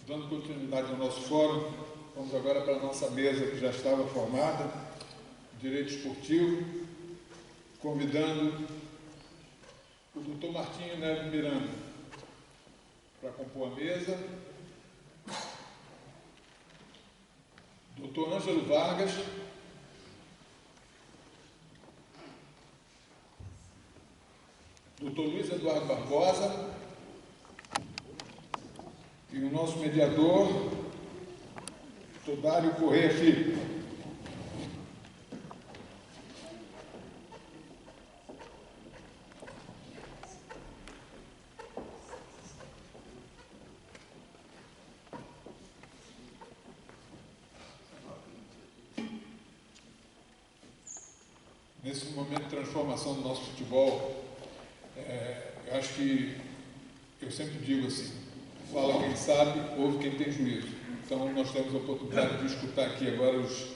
Dando continuidade ao nosso fórum, vamos agora para a nossa mesa que já estava formada, Direito Esportivo, convidando o Dr. Martinho Neves Miranda para compor a mesa, Dr. Ângelo Vargas, Dr. Luiz Eduardo Barbosa e o nosso mediador, Dr. Dário Correia Filho. Nesse momento de transformação do nosso futebol, eu acho que, eu sempre digo assim, fala quem sabe, ouve quem tem juízo. Então, nós temos a oportunidade de escutar aqui agora os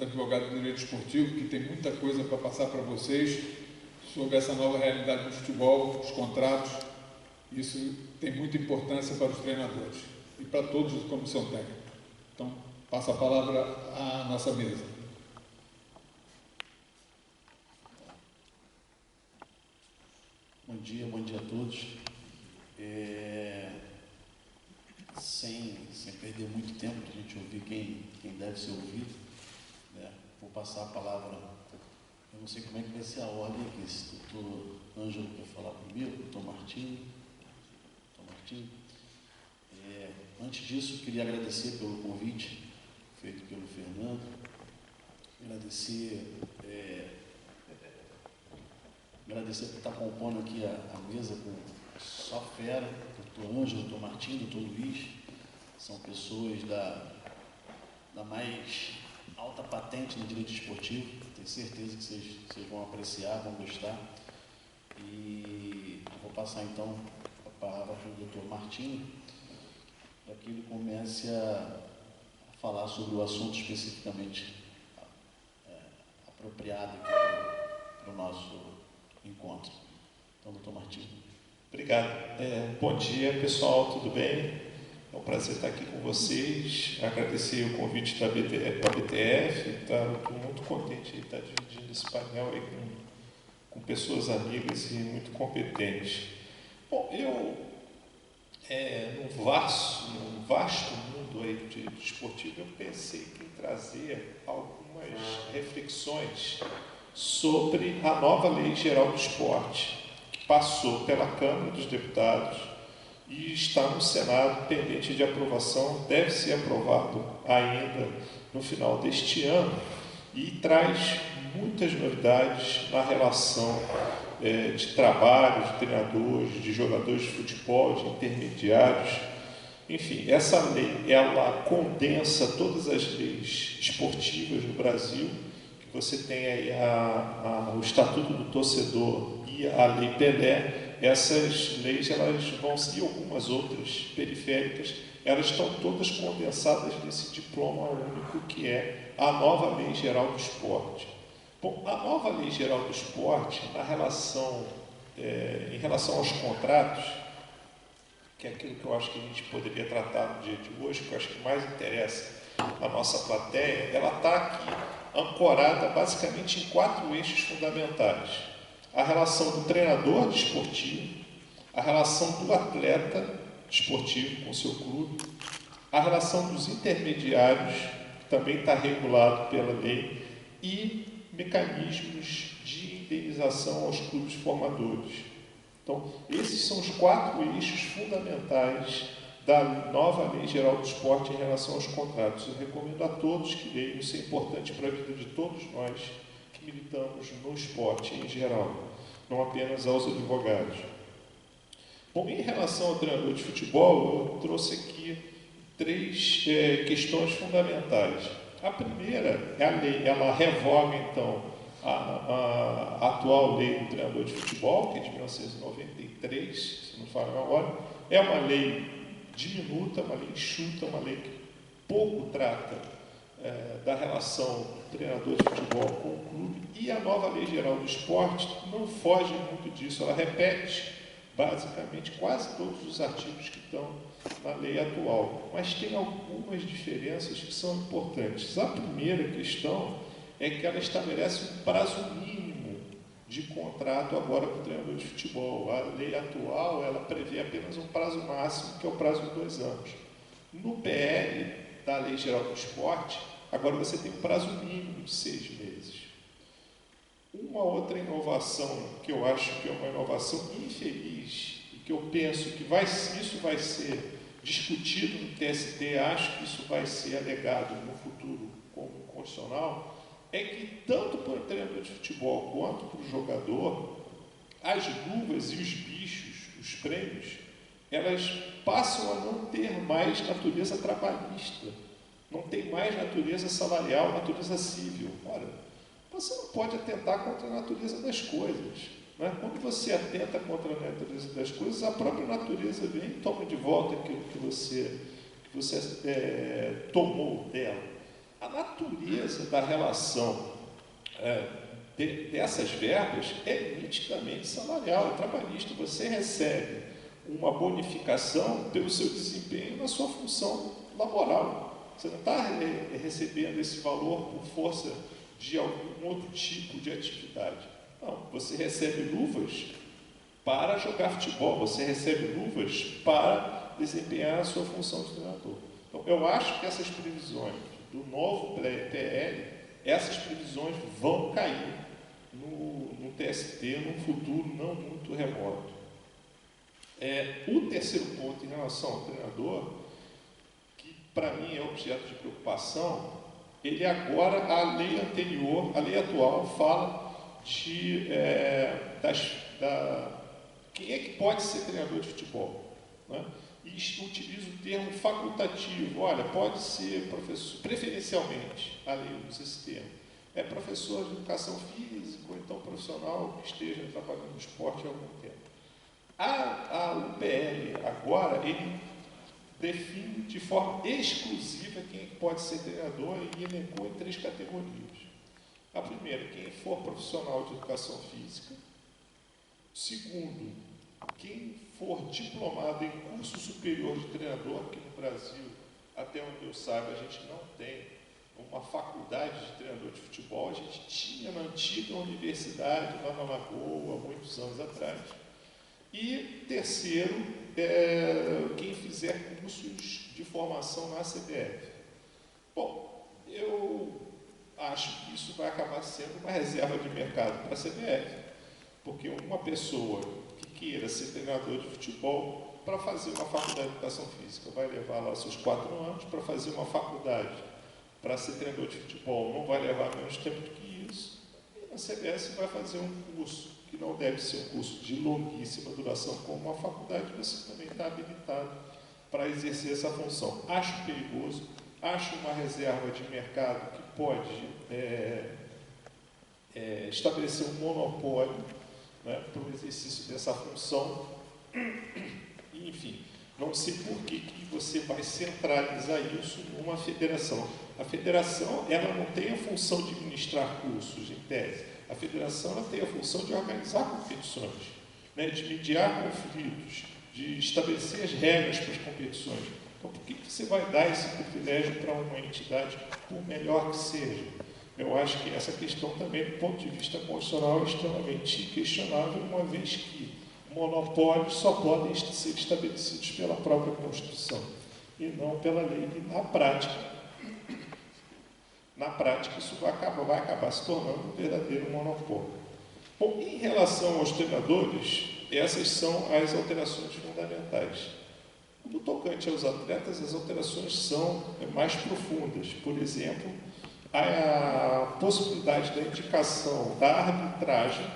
advogados do direito esportivo, que tem muita coisa para passar para vocês sobre essa nova realidade do futebol, os contratos. Isso tem muita importância para os treinadores e para todos da comissão técnica. Então, passo a palavra à nossa mesa. Bom dia a todos. Sem perder muito tempo para a gente ouvir quem deve ser ouvido, né? Vou passar a palavra, eu não sei como é que vai ser a ordem aqui, se o doutor Ângelo quer falar primeiro, o doutor Martinho. Antes disso, queria agradecer pelo convite feito pelo Fernando, agradecer por estar compondo aqui a mesa com só fera, doutor Ângelo, doutor Martinho, doutor Luiz, são pessoas da mais alta patente no direito esportivo, tenho certeza que vocês vão apreciar, vão gostar. E eu vou passar então a palavra para o doutor Martinho, para que ele comece a falar sobre o assunto especificamente apropriado aqui para o nosso encontro. Então, doutor Martinho. Obrigado. Bom dia, pessoal, tudo bem? É um prazer estar aqui com vocês. Agradecer o convite da BTF. Estou muito contente de estar dividindo esse painel aí com pessoas amigas e muito competentes. Bom, num vasto mundo aí do direito esportivo, eu pensei em trazer algumas reflexões sobre a nova Lei Geral do Esporte, que passou pela Câmara dos Deputados e está no Senado pendente de aprovação, deve ser aprovado ainda no final deste ano, e traz muitas novidades na relação de trabalho, de treinadores, de jogadores de futebol, de intermediários. Enfim, essa lei, ela condensa todas as leis esportivas no Brasil. Você tem aí o Estatuto do Torcedor e a Lei Pelé. Essas leis, elas vão seguir algumas outras periféricas, elas estão todas condensadas nesse diploma único que é a nova Lei Geral do Esporte. Bom, a nova Lei Geral do Esporte, em relação aos contratos, que é aquilo que eu acho que a gente poderia tratar no dia de hoje, que eu acho que mais interessa a nossa plateia, ela está aqui ancorada basicamente em 4 eixos fundamentais: a relação do treinador desportivo, a relação do atleta desportivo com seu clube, a relação dos intermediários, que também está regulado pela lei, e mecanismos de indenização aos clubes formadores. Então, esses são os 4 eixos fundamentais da nova Lei Geral do Esporte em relação aos contratos. Eu recomendo a todos que leiam, isso é importante para a vida de todos nós que militamos no esporte em geral, não apenas aos advogados. Bom, em relação ao treinador de futebol, eu trouxe aqui 3 questões fundamentais. A primeira é a lei, ela revoga, então, a atual lei do treinador de futebol, que é de 1993, se não falha a memória. É uma lei diminuta, uma lei enxuta, uma lei que pouco trata da relação do treinador de futebol com o clube, e a nova Lei Geral do Esporte não foge muito disso, ela repete basicamente quase todos os artigos que estão na lei atual, mas tem algumas diferenças que são importantes. A primeira questão é que ela estabelece um prazo mínimo de contrato agora para o treinador de futebol. A lei atual, ela prevê apenas um prazo máximo, que é o prazo de 2 anos. No PL da Lei Geral do Esporte, agora você tem um prazo mínimo de 6 meses. Uma outra inovação, que eu acho que é uma inovação infeliz, e que eu penso que isso vai ser discutido no TST, acho que isso vai ser alegado no futuro como constitucional, é que tanto para o treinador de futebol quanto para o jogador, as luvas e os bichos, os prêmios, elas passam a não ter mais natureza trabalhista, não tem mais natureza salarial, natureza civil. Ora, você não pode atentar contra a natureza das coisas. Né? Quando você atenta contra a natureza das coisas, a própria natureza vem e toma de volta aquilo que você tomou dela. A natureza da relação dessas verbas é nitidamente salarial, é trabalhista. Você recebe uma bonificação pelo seu desempenho na sua função laboral. Você não está recebendo esse valor por força de algum outro tipo de atividade. Não, você recebe luvas para jogar futebol, você recebe luvas para desempenhar a sua função de treinador. Então, eu acho que essas previsões do novo PL, essas previsões vão cair no TST num futuro não muito remoto. O terceiro ponto em relação ao treinador, que para mim é objeto de preocupação, ele agora, a lei anterior, a lei atual, fala de quem é que pode ser treinador de futebol, né? E utiliza o termo facultativo. Olha, pode ser professor, preferencialmente, a lei usa esse termo. É professor de educação física, ou então profissional que esteja trabalhando no esporte há algum tempo. O PL agora, ele define de forma exclusiva quem pode ser treinador e elencou em 3 categorias. A primeira, quem for profissional de educação física. Segundo, quem for diplomado em curso superior de treinador, que no Brasil, até onde eu saiba, a gente não tem uma faculdade de treinador de futebol. A gente tinha na antiga universidade, lá na Lagoa, há muitos anos atrás. E terceiro, quem fizer cursos de formação na CBF. Bom, eu acho que isso vai acabar sendo uma reserva de mercado para a CBF, porque uma pessoa que queira ser treinador de futebol, para fazer uma faculdade de educação física, vai levar lá seus 4 anos. Para fazer uma faculdade para ser treinador de futebol, não vai levar menos tempo do que isso. E a CBF vai fazer um curso que não deve ser um curso de longuíssima duração, como uma faculdade, você também está habilitado para exercer essa função. Acho perigoso, acho uma reserva de mercado que pode estabelecer um monopólio, né, para o exercício dessa função. E, enfim, não sei por que você vai centralizar isso numa federação. A federação, ela não tem a função de ministrar cursos, em tese. A federação, ela tem a função de organizar competições, né, de mediar conflitos, de estabelecer as regras para as competições. Então, por que você vai dar esse privilégio para uma entidade, por melhor que seja? Eu acho que essa questão também, do ponto de vista constitucional, é extremamente questionável, uma vez que monopólios só podem ser estabelecidos pela própria Constituição e não pela lei. E na prática isso vai acabar se tornando um verdadeiro monopólio. Bom, em relação aos treinadores, essas são as alterações fundamentais. No tocante aos atletas, as alterações são mais profundas. Por exemplo, a possibilidade da indicação da arbitragem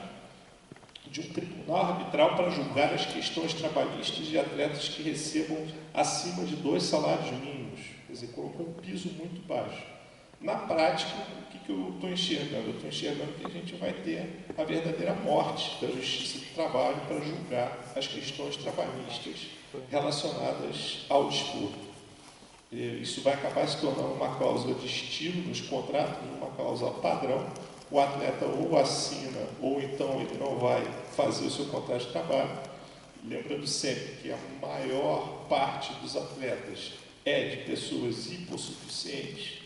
de um tribunal arbitral para julgar as questões trabalhistas de atletas que recebam acima de 2 salários mínimos. Quer dizer, colocou um piso muito baixo. Na prática, o que eu estou enxergando? Eu estou enxergando que a gente vai ter a verdadeira morte da justiça do trabalho para julgar as questões trabalhistas relacionadas ao desporto. Isso vai acabar se tornando uma cláusula de estilo nos contratos, uma cláusula padrão. O atleta ou assina, ou então ele não vai fazer o seu contrato de trabalho. lembrando sempre que a maior parte dos atletas é de pessoas hipossuficientes,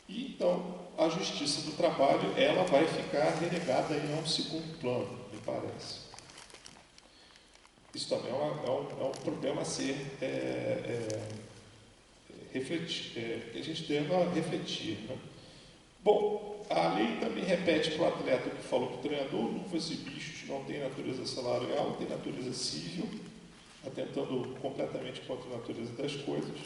e então a Justiça do Trabalho ela vai ficar relegada a um segundo plano, me parece. Isso também é um problema a ser refletir, que a gente deva refletir. Né? Bom, a lei também repete para o atleta que falou que o treinador, luvas e bichos não tem natureza salarial, tem natureza civil, atentando completamente contra a natureza das coisas.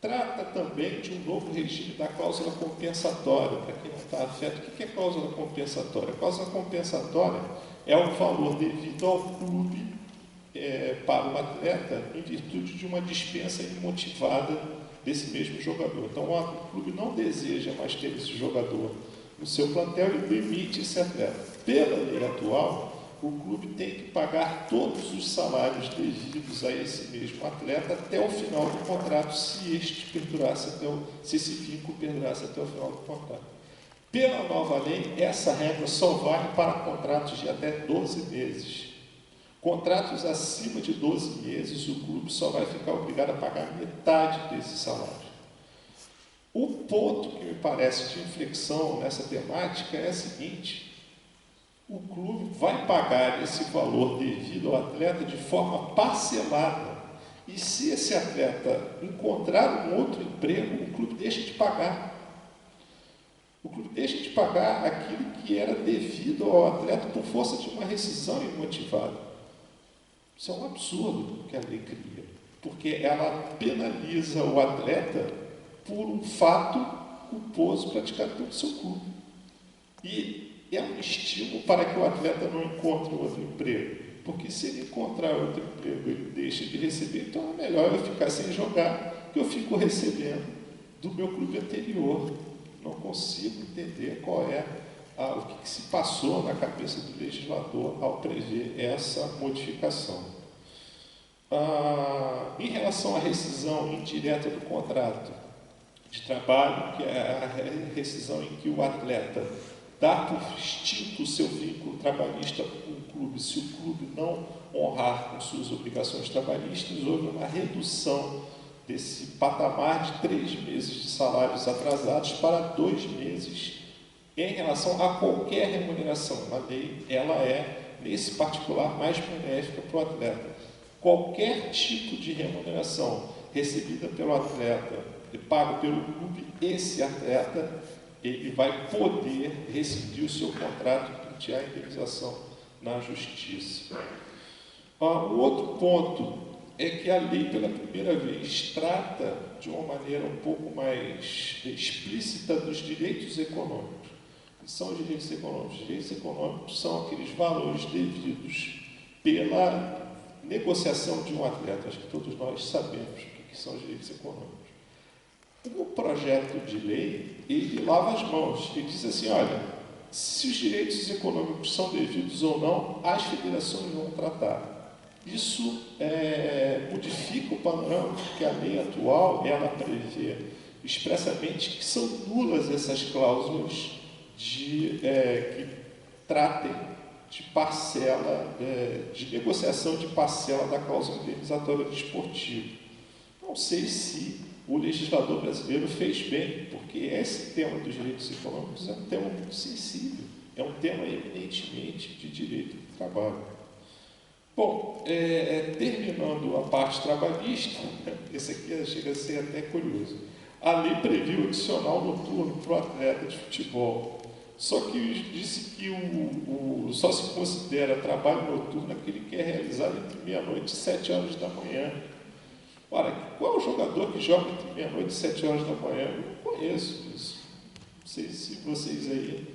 Trata também de um novo regime da cláusula compensatória. Para quem não está afeto, o que é cláusula compensatória? A cláusula compensatória é o valor devido ao clube para o atleta em virtude de uma dispensa imotivada desse mesmo jogador. Então, o clube não deseja mais ter esse jogador no seu plantel e demite esse atleta. Pela lei atual, o clube tem que pagar todos os salários devidos a esse mesmo atleta até o final do contrato, se esse vínculo perdurasse até o final do contrato. Pela nova lei, essa regra só vale para contratos de até 12 meses. Contratos acima de 12 meses, o clube só vai ficar obrigado a pagar metade desse salário. O ponto que me parece de inflexão nessa temática é o seguinte: o clube vai pagar esse valor devido ao atleta de forma parcelada. E se esse atleta encontrar um outro emprego, o clube deixa de pagar. O clube deixa de pagar aquilo que era devido ao atleta por força de uma rescisão imotivada. Isso é um absurdo que a lei cria, porque ela penaliza o atleta por um fato culposo praticado pelo seu clube. E é um estímulo para que o atleta não encontre outro emprego, porque se ele encontrar outro emprego, ele deixa de receber, então é melhor eu ficar sem jogar, que eu fico recebendo do meu clube anterior. Não consigo entender qual é o que se passou na cabeça do legislador ao prever essa modificação. Em relação à rescisão indireta do contrato de trabalho, que é a rescisão em que o atleta dá por extinto o seu vínculo trabalhista com o clube, se o clube não honrar com suas obrigações trabalhistas, houve uma redução desse patamar de 3 meses de salários atrasados para 2 meses em relação a qualquer remuneração. A lei, ela é, nesse particular, mais benéfica para o atleta. Qualquer tipo de remuneração recebida pelo atleta e pago pelo clube, esse atleta ele vai poder rescindir o seu contrato e pleitear a indenização na justiça. O outro ponto é que a lei, pela primeira vez, trata de uma maneira um pouco mais explícita dos direitos econômicos. O que são os direitos econômicos? Os direitos econômicos são aqueles valores devidos pela negociação de um atleta. Acho que todos nós sabemos o que são os direitos econômicos. O projeto de lei, ele lava as mãos e diz assim, olha, se os direitos econômicos são devidos ou não, as federações vão tratar. Isso modifica o panorama, porque a lei atual, ela prevê expressamente que são nulas essas cláusulas que tratem de parcela, de negociação de parcela da cláusula indenizatória desportiva. Não sei se o legislador brasileiro fez bem, porque esse tema dos direitos econômicos é um tema muito sensível, é um tema eminentemente de direito do trabalho. Bom, terminando a parte trabalhista, esse aqui chega a ser até curioso. A lei previu adicional noturno para o atleta de futebol, só que disse que só se considera trabalho noturno aquele que é realizado entre meia-noite e 7 horas da manhã. Ora, qual é o jogador que joga entre meia-noite e 7 horas da manhã? Eu não conheço isso. Não sei se vocês aí,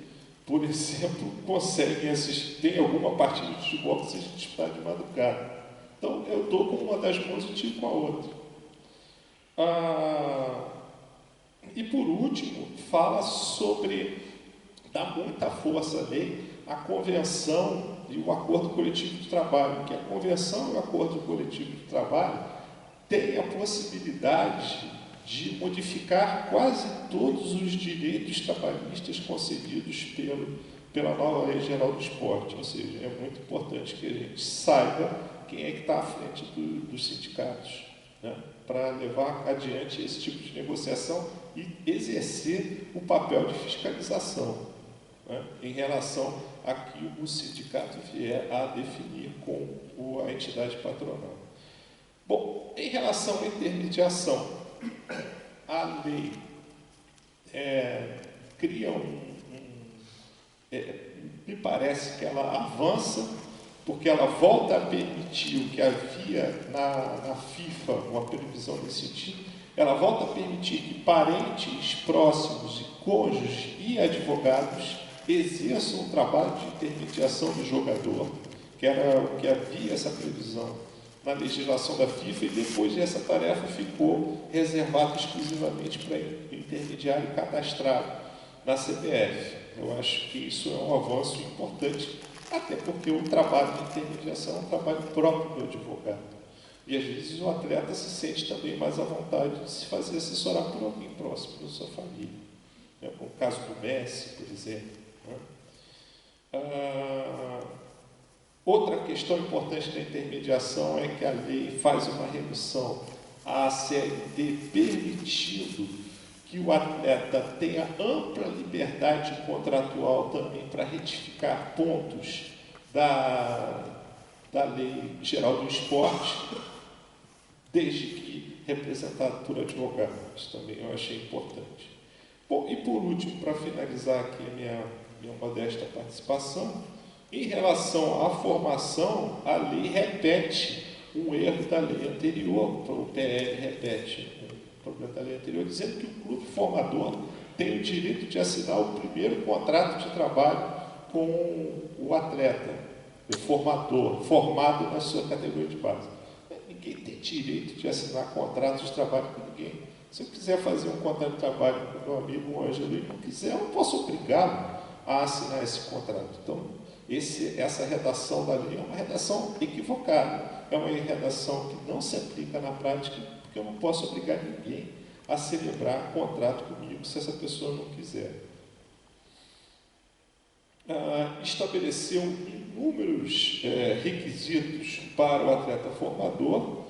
por exemplo, conseguem assistir, tem alguma partida de futebol que seja disputada de madrugada. Então, eu dou com uma das mãos e tiro com a outra. E, por último, fala sobre, dá muita força à lei, a convenção e o acordo coletivo de trabalho, que a convenção e o acordo coletivo de trabalho tem a possibilidade de modificar quase todos os direitos trabalhistas concedidos pela nova Lei Geral do Esporte, ou seja, é muito importante que a gente saiba quem é que está à frente dos sindicatos, né, para levar adiante esse tipo de negociação e exercer o papel de fiscalização, né, em relação a que o sindicato vier a definir com a entidade patronal. Bom, em relação à intermediação, a lei cria me parece que ela avança, porque ela volta a permitir o que havia na FIFA, uma previsão nesse sentido, ela volta a permitir que parentes próximos e cônjuges e advogados exerçam um trabalho de intermediação do jogador, que era o que havia essa previsão na legislação da FIFA, e depois essa tarefa ficou reservada exclusivamente para intermediário cadastrado na CBF. Eu acho que isso é um avanço importante, até porque o trabalho de intermediação é um trabalho próprio do advogado. E às vezes o atleta se sente também mais à vontade de se fazer assessorar por alguém próximo da sua família. Como o caso do Messi, por exemplo. Outra questão importante da intermediação é que a lei faz uma redução à CLT, permitindo que o atleta tenha ampla liberdade contratual também para retificar pontos da Lei Geral do Esporte, desde que representado por advogados. Isso também eu achei importante. Bom, e por último, para finalizar aqui a minha modesta participação, em relação à formação, a lei repete um erro da lei anterior, o PL repete um problema da lei anterior, dizendo que o clube formador tem o direito de assinar o primeiro contrato de trabalho com o atleta, o formador, formado na sua categoria de base. Ninguém tem direito de assinar contrato de trabalho com ninguém. Se eu quiser fazer um contrato de trabalho com o meu amigo, o Ângelo, e não quiser, eu não posso obrigá-lo a assinar esse contrato. Então, essa redação da lei é uma redação equivocada, é uma redação que não se aplica na prática, porque eu não posso obrigar ninguém a celebrar contrato comigo se essa pessoa não quiser. Estabeleceu inúmeros requisitos para o atleta formador.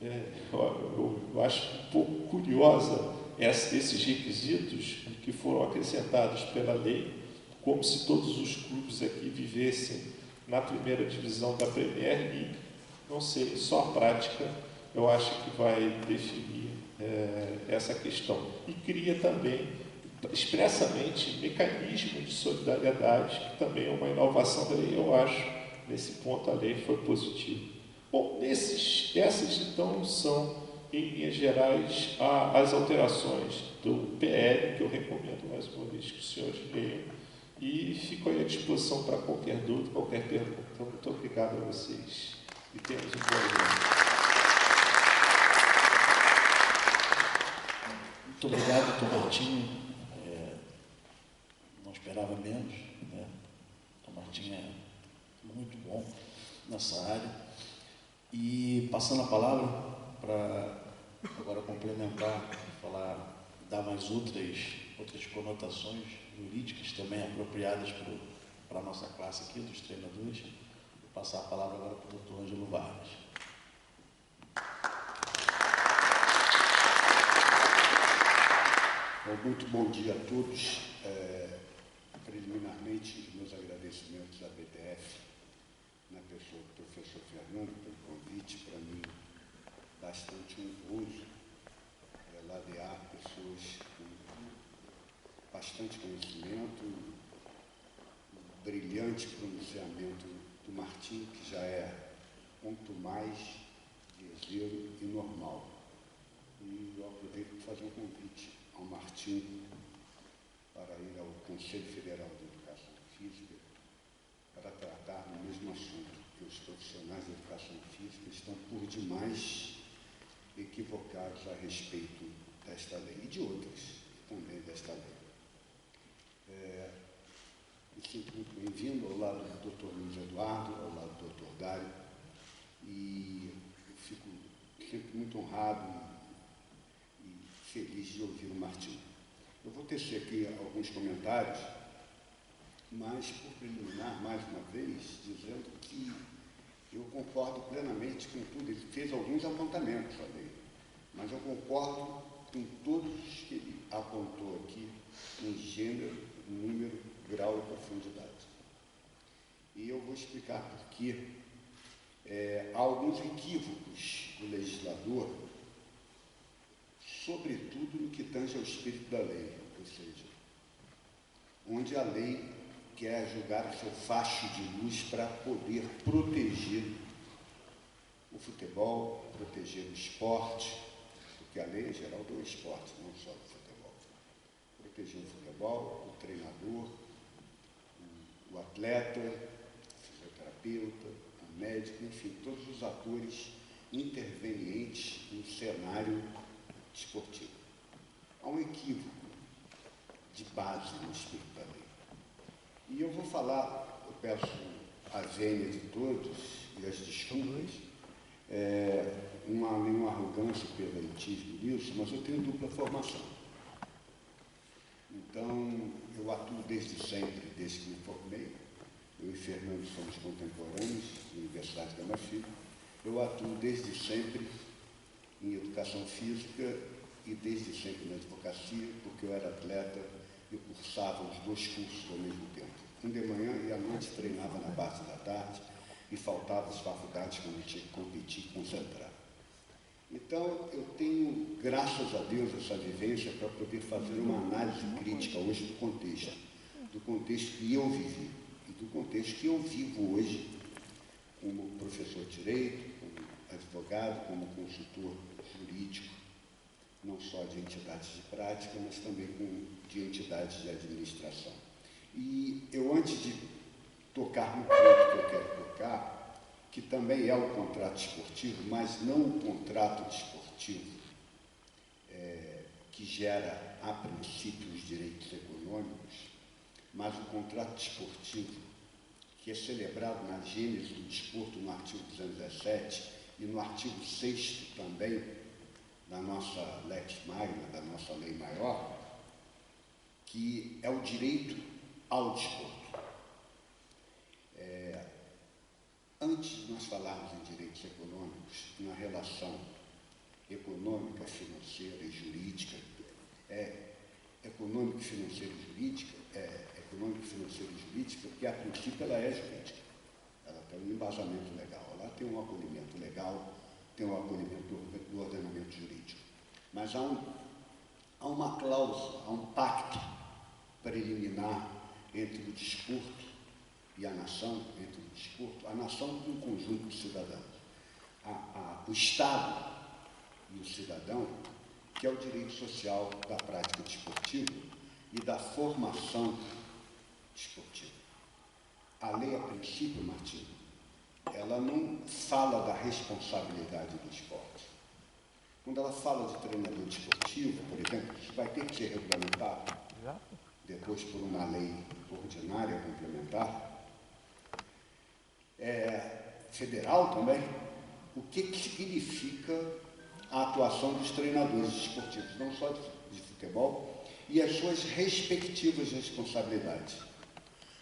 Eu acho um pouco curiosa esses requisitos que foram acrescentados pela lei, como se todos os clubes aqui vivessem na primeira divisão da Premier League. Não sei, só a prática eu acho que vai definir essa questão. E cria também expressamente mecanismo de solidariedade, que também é uma inovação da lei. Eu acho, nesse ponto, a lei foi positiva. Bom, essas então são, em linhas gerais, as alterações do PL, que eu recomendo mais uma vez que os senhores leiam. E fico aí à disposição para qualquer dúvida, qualquer pergunta. Então, muito obrigado a vocês. E temos um bom dia. Muito obrigado, doutor Martinho. Não esperava menos, né? O Martinho é muito bom nessa área. E passando a palavra para agora complementar, falar, dar mais outras conotações jurídicas também apropriadas para a nossa classe aqui, dos treinadores. Vou passar a palavra agora para o doutor Ângelo Vargas. Muito bom dia a todos. Preliminarmente, meus agradecimentos à BTF, na pessoa do professor Fernando, pelo convite, para mim, bastante honroso ladear pessoas com bastante conhecimento, brilhante pronunciamento do Martim, que já é ponto mais ligeiro e normal. E eu aproveito para fazer um convite ao Martim para ir ao Conselho Federal de Educação Física para tratar do mesmo assunto, que os profissionais de educação física estão por demais equivocados a respeito desta lei e de outras também desta lei. Me sinto muito bem-vindo ao lado do Dr. Luiz Eduardo, ao lado do Dr. Dário, e eu fico sempre muito honrado e feliz de ouvir o Martim. Eu vou tecer aqui alguns comentários, mas por preliminar, mais uma vez, dizendo que eu concordo plenamente com tudo. Ele fez alguns apontamentos ali, mas eu concordo com todos os que ele apontou aqui, em gênero, número, grau e profundidade. E eu vou explicar por quê. Há alguns equívocos do legislador, sobretudo no que tange ao espírito da lei, ou seja, onde a lei quer jogar o seu facho de luz para poder proteger o futebol, proteger o esporte, porque a lei é geral do esporte, não só do futebol. Proteger o futebol, o treinador, o atleta, o fisioterapeuta, o médico, enfim, todos os atores intervenientes no cenário esportivo. Há um equívoco de base no espírito da lei. E eu vou falar, eu peço a vênia de todos e as desculpas, não há nenhuma arrogância pelo elitismo nisso, mas eu tenho dupla formação. Então, eu atuo desde sempre, desde que me formei. Eu e Fernando somos contemporâneos, na Universidade Gama Filho. Eu atuo desde sempre em educação física e desde sempre na advocacia, porque eu era atleta e cursava os dois cursos ao mesmo tempo. Um de manhã e à noite treinava na base da tarde e faltava às faculdades quando eu tinha que competir e concentrar. Então, eu tenho, graças a Deus, essa vivência para poder fazer uma análise crítica hoje do contexto que eu vivi e do contexto que eu vivo hoje como professor de direito, como advogado, como consultor jurídico, não só de entidades de prática, mas também de entidades de administração. E eu, antes de tocar no ponto que eu quero tocar, que também é o contrato esportivo, mas não o contrato desportivo que gera, a princípio, os direitos econômicos, mas o contrato desportivo que é celebrado na gênese do desporto no artigo 217 e no artigo 6º também, da nossa lex magna, da nossa lei maior, que é o direito ao desporto. Antes de nós falarmos em direitos econômicos, na relação econômica, financeira e jurídica, econômico, financeira e jurídica, porque a princípio ela é jurídica, ela tem um embasamento legal, ela tem um acolhimento legal, tem um acolhimento do ordenamento jurídico. Mas há uma cláusula, há um pacto preliminar entre o desporto e a nação, entre o desporto, a nação com um conjunto de cidadãos, o Estado e o cidadão, que é o direito social da prática desportiva e da formação desportiva. A lei, a princípio, Martinho, ela não fala da responsabilidade do esporte. Quando ela fala de treinador desportivo, por exemplo, isso vai ter que ser regulamentado, depois por uma lei ordinária complementar, federal também, o que significa a atuação dos treinadores desportivos, não só de futebol, e as suas respectivas responsabilidades.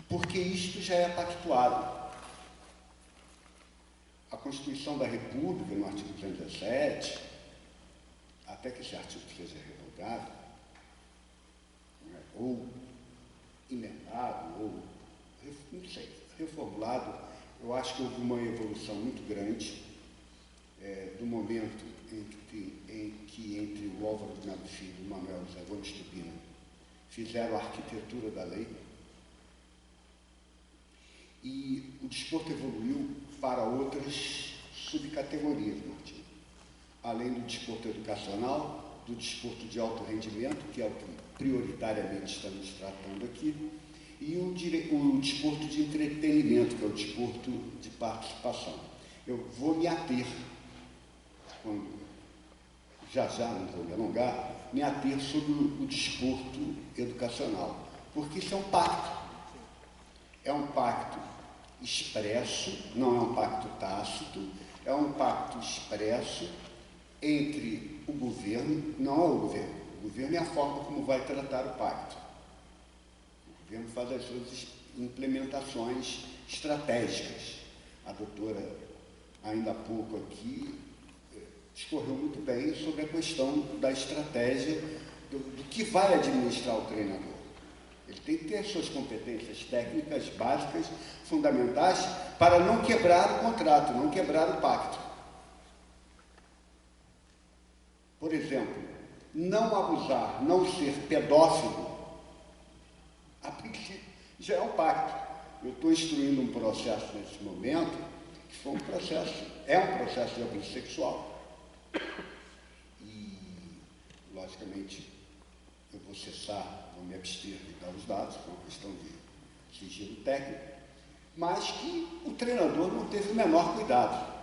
Porque isto já é pactuado. A Constituição da República, no artigo 217, até que esse artigo seja revogado, ou emendado, ou, não sei, reformulado, eu acho que houve uma evolução muito grande do momento em que entre o Álvaro de Melo Filho e o Manuel José Gomes Tupina fizeram a arquitetura da lei, e o desporto evoluiu para outras subcategorias, Martim. Além do desporto educacional, do desporto de alto rendimento, que é o que prioritariamente estamos tratando aqui, e o desporto de entretenimento, que é o desporto de participação. Eu vou me ater, já não vou me alongar, me ater sobre o desporto educacional, porque isso é um pacto. É um pacto expresso, não é um pacto tácito, é um pacto expresso entre o governo, não é o governo é a forma como vai tratar o pacto. O governo faz as suas implementações estratégicas. A doutora, ainda há pouco aqui, discorreu muito bem sobre a questão da estratégia do que vai administrar o treinador. Ele tem que ter as suas competências técnicas básicas, fundamentais, para não quebrar o contrato, não quebrar o pacto. Por exemplo, não abusar, não ser pedófilo, a princípio já é um pacto. Eu estou instruindo um processo nesse momento, que foi é um processo de abuso sexual. E, logicamente, eu vou cessar, vou me abster de dar os dados, por uma questão de sigilo técnico, mas que o treinador não teve o menor cuidado.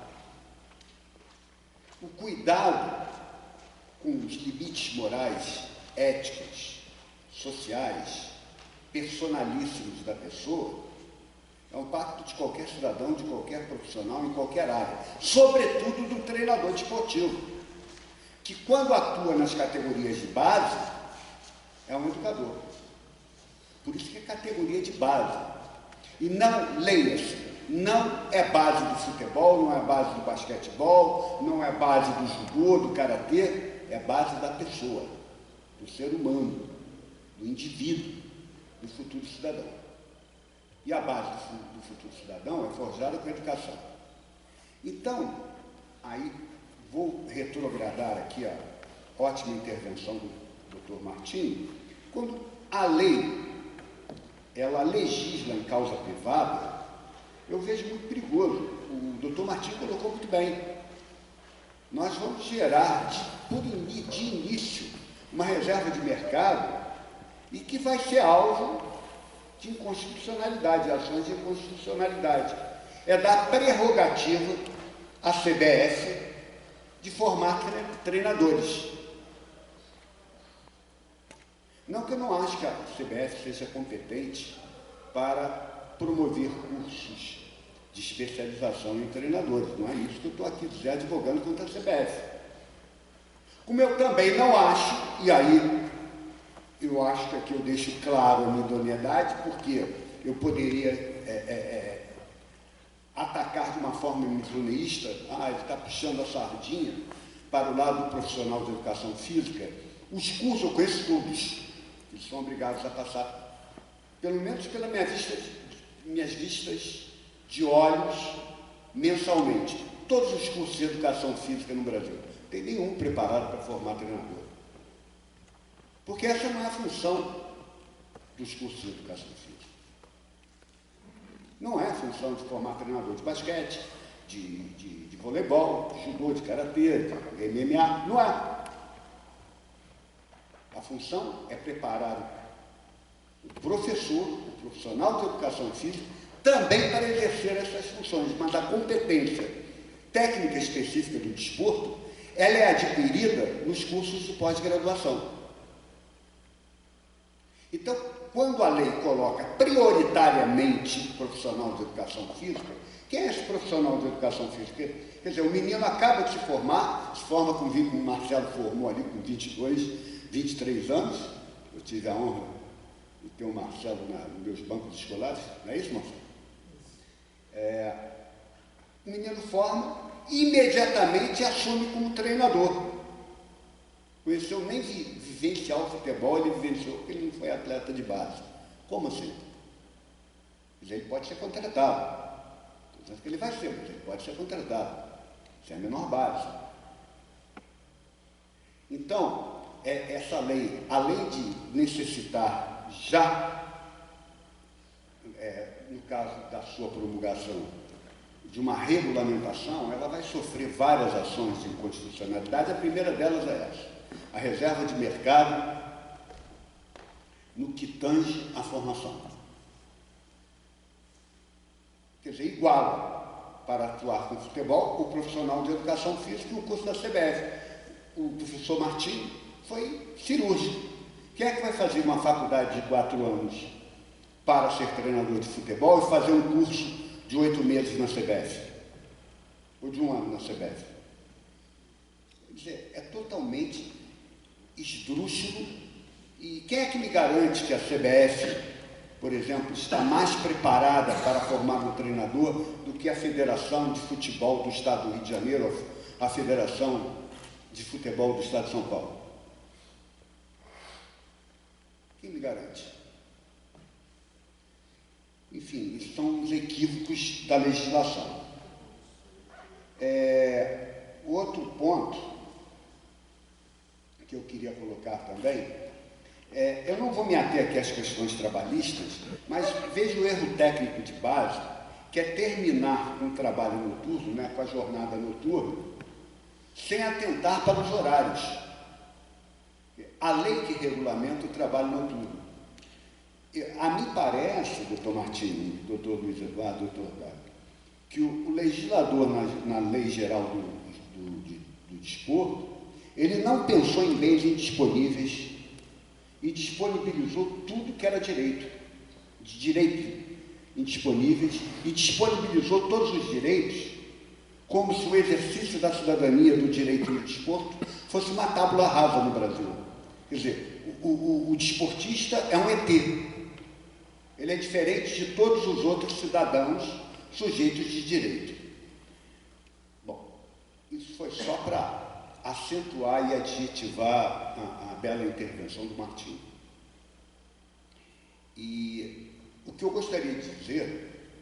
O cuidado com os limites morais, éticos, sociais, personalíssimos da pessoa, é um pacto de qualquer cidadão, de qualquer profissional, em qualquer área, sobretudo do treinador desportivo, que quando atua nas categorias de base, é um educador. Por isso que é categoria de base. E não, leia-se, não é base do futebol, não é base do basquetebol, não é base do judô, do karatê, é base da pessoa, do ser humano, do indivíduo, do futuro cidadão. E a base do futuro cidadão é forjada com a educação. Então, aí vou retrogradar aqui a ótima intervenção do Dr. Martim, quando a lei, ela legisla em causa privada, eu vejo muito perigoso. O Dr. Martim colocou muito bem. Nós vamos gerar, de início, uma reserva de mercado e que vai ser alvo de inconstitucionalidade, de ações de inconstitucionalidade. É dar prerrogativa à CBF de formar treinadores. Não que eu não acho que a CBF seja competente para promover cursos de especialização em treinadores. Não é isso que eu estou aqui advogando contra a CBF. Como eu também não acho, e aí eu acho que aqui eu deixo claro a minha idoneidade, porque eu poderia atacar de uma forma misoneísta, ele está puxando a sardinha para o lado do profissional de educação física. Os cursos, eu conheço todos, eles são obrigados a passar, pelo menos pelas minhas vistas de olhos, mensalmente. Todos os cursos de educação física no Brasil. Não tem nenhum preparado para formar treinador. Porque essa não é a função dos cursos de educação física. Não é a função de formar treinador de basquete, de voleibol, de judô, de karatê, de MMA. Não é. A função é preparar o professor, o profissional de educação física, também para exercer essas funções, mas a competência técnica específica do desporto, ela é adquirida nos cursos de pós-graduação. Então, quando a lei coloca prioritariamente profissional de educação física, quem é esse profissional de educação física? Quer dizer, o menino acaba de se formar, se forma como o Marcelo formou ali com 22, 23 anos. Eu tive a honra de ter o Marcelo nos meus bancos escolares, não é isso, Marcelo? O menino forma e imediatamente assume como treinador. Conheceu nem vivenciar o futebol, ele vivenciou porque ele não foi atleta de base. Como assim? Mas ele pode ser contratado. Não sei que ele vai ser, mas ele pode ser contratado. Isso é a menor base. Então, essa lei, além de necessitar já, no caso da sua promulgação, de uma regulamentação, ela vai sofrer várias ações de inconstitucionalidade. A primeira delas é essa. A reserva de mercado no que tange à formação. Quer dizer, iguala para atuar com futebol o profissional de educação física no curso da CBF. O professor Martim foi cirúrgico. Quem é que vai fazer uma faculdade de 4 anos para ser treinador de futebol e fazer um curso de 8 meses na CBF? Ou de 1 ano na CBF? Quer dizer, é totalmente esdrúxulo. E quem é que me garante que a CBF por exemplo, está mais preparada para formar um treinador do que a Federação de Futebol do Estado do Rio de Janeiro, a Federação de Futebol do Estado de São Paulo? Quem me garante? Enfim, isso são os equívocos da legislação. Outro ponto que eu queria colocar também, eu não vou me ater aqui às questões trabalhistas, mas vejo o erro técnico de base, que é terminar um trabalho noturno, né, com a jornada noturna, sem atentar para os horários. A lei que regulamenta o trabalho noturno. A mim parece, doutor Martins, doutor Luiz Eduardo, doutor Gabi, que o legislador, na lei geral do desporto, ele não pensou em leis indisponíveis e disponibilizou tudo que era direito indisponíveis, e disponibilizou todos os direitos como se o exercício da cidadania do direito do desporto fosse uma tábula rasa no Brasil. Quer dizer, o desportista é um ET. Ele é diferente de todos os outros cidadãos sujeitos de direito. Bom, isso foi só para acentuar e adjetivar a bela intervenção do Martim. E o que eu gostaria de dizer,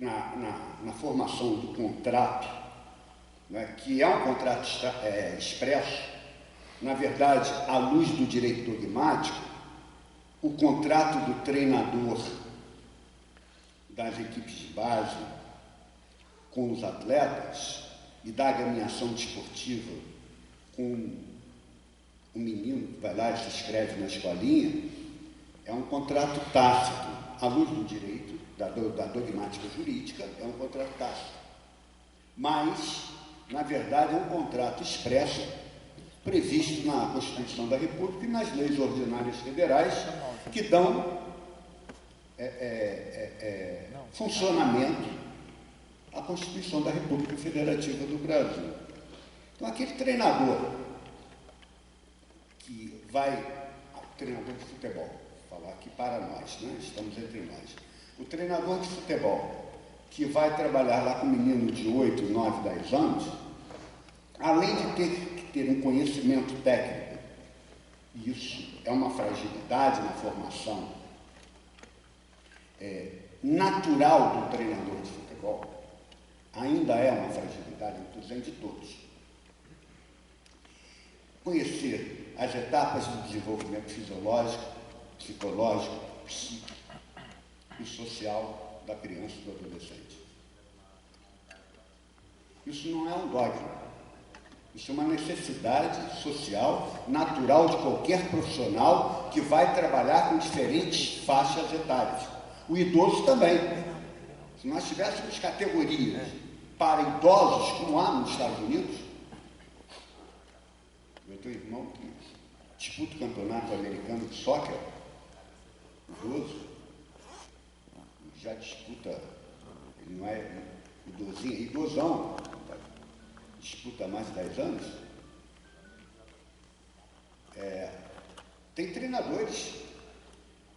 na formação do contrato, né, que é um contrato expresso, na verdade, à luz do direito dogmático, o contrato do treinador das equipes de base com os atletas e da agremiação desportiva com um menino que vai lá e se inscreve na escolinha, é um contrato tácito, à luz do direito, da dogmática jurídica, é um contrato tácito. Mas, na verdade, é um contrato expresso, previsto na Constituição da República e nas leis ordinárias federais, que dão funcionamento à Constituição da República Federativa do Brasil. Então, aquele treinador que vai, treinador de futebol, vou falar aqui para nós, né? Estamos entre nós, o treinador de futebol que vai trabalhar lá com um menino de 8, 9, 10 anos, além de ter um conhecimento técnico, e isso é uma fragilidade na formação natural do treinador de futebol, ainda é uma fragilidade, não estou dizendo de todos. Conhecer as etapas do desenvolvimento fisiológico, psicológico, psíquico e social da criança e do adolescente. Isso não é um dogma. Isso é uma necessidade social, natural de qualquer profissional que vai trabalhar com diferentes faixas etárias. O idoso também. Se nós tivéssemos categorias para idosos, como há nos Estados Unidos, eu tenho um irmão que disputa o campeonato americano de soccer, idoso, já disputa, ele não é idosinho, é idosão, disputa há mais de 10 anos. Tem treinadores,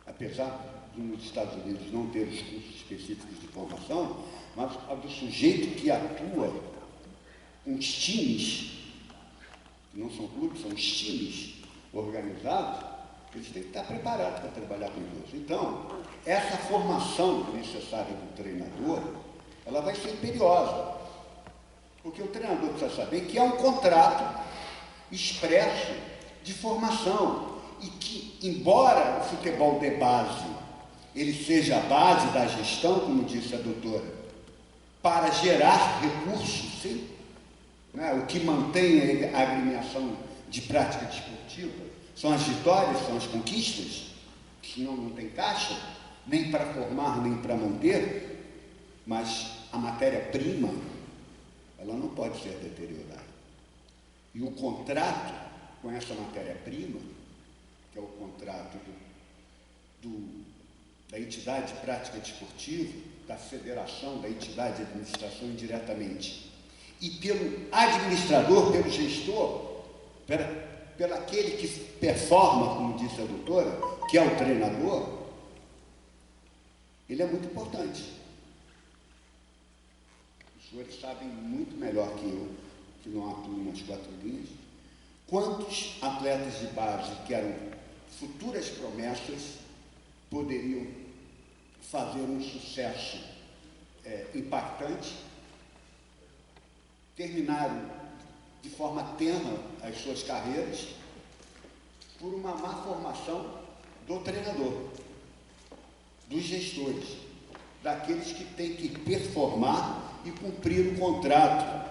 apesar nos Estados Unidos não ter os cursos específicos de formação, mas do sujeito que atua com os times, que não são clubes, são os times organizados, eles têm que estar preparados para trabalhar com idosos. Então, essa formação necessária do treinador, ela vai ser imperiosa. Porque o treinador precisa saber que é um contrato expresso de formação e que, embora o futebol de base, ele seja a base da gestão, como disse a doutora, para gerar recursos, sim, né? O que mantém a agremiação de prática desportiva são as vitórias, são as conquistas, senão não tem caixa, nem para formar, nem para manter, mas a matéria-prima, ela não pode ser deteriorada. E o contrato com essa matéria-prima, que é o contrato da entidade de prática desportiva, da federação, da entidade de administração indiretamente, e pelo administrador, pelo gestor, pelo aquele que performa, como disse a doutora, que é o treinador, ele é muito importante. Os senhores sabem muito melhor que eu, que não atuo nas 4 linhas, quantos atletas de base que eram futuras promessas poderiam fazer um sucesso impactante, terminaram de forma tenra as suas carreiras por uma má formação do treinador, dos gestores, daqueles que têm que performar e cumprir o contrato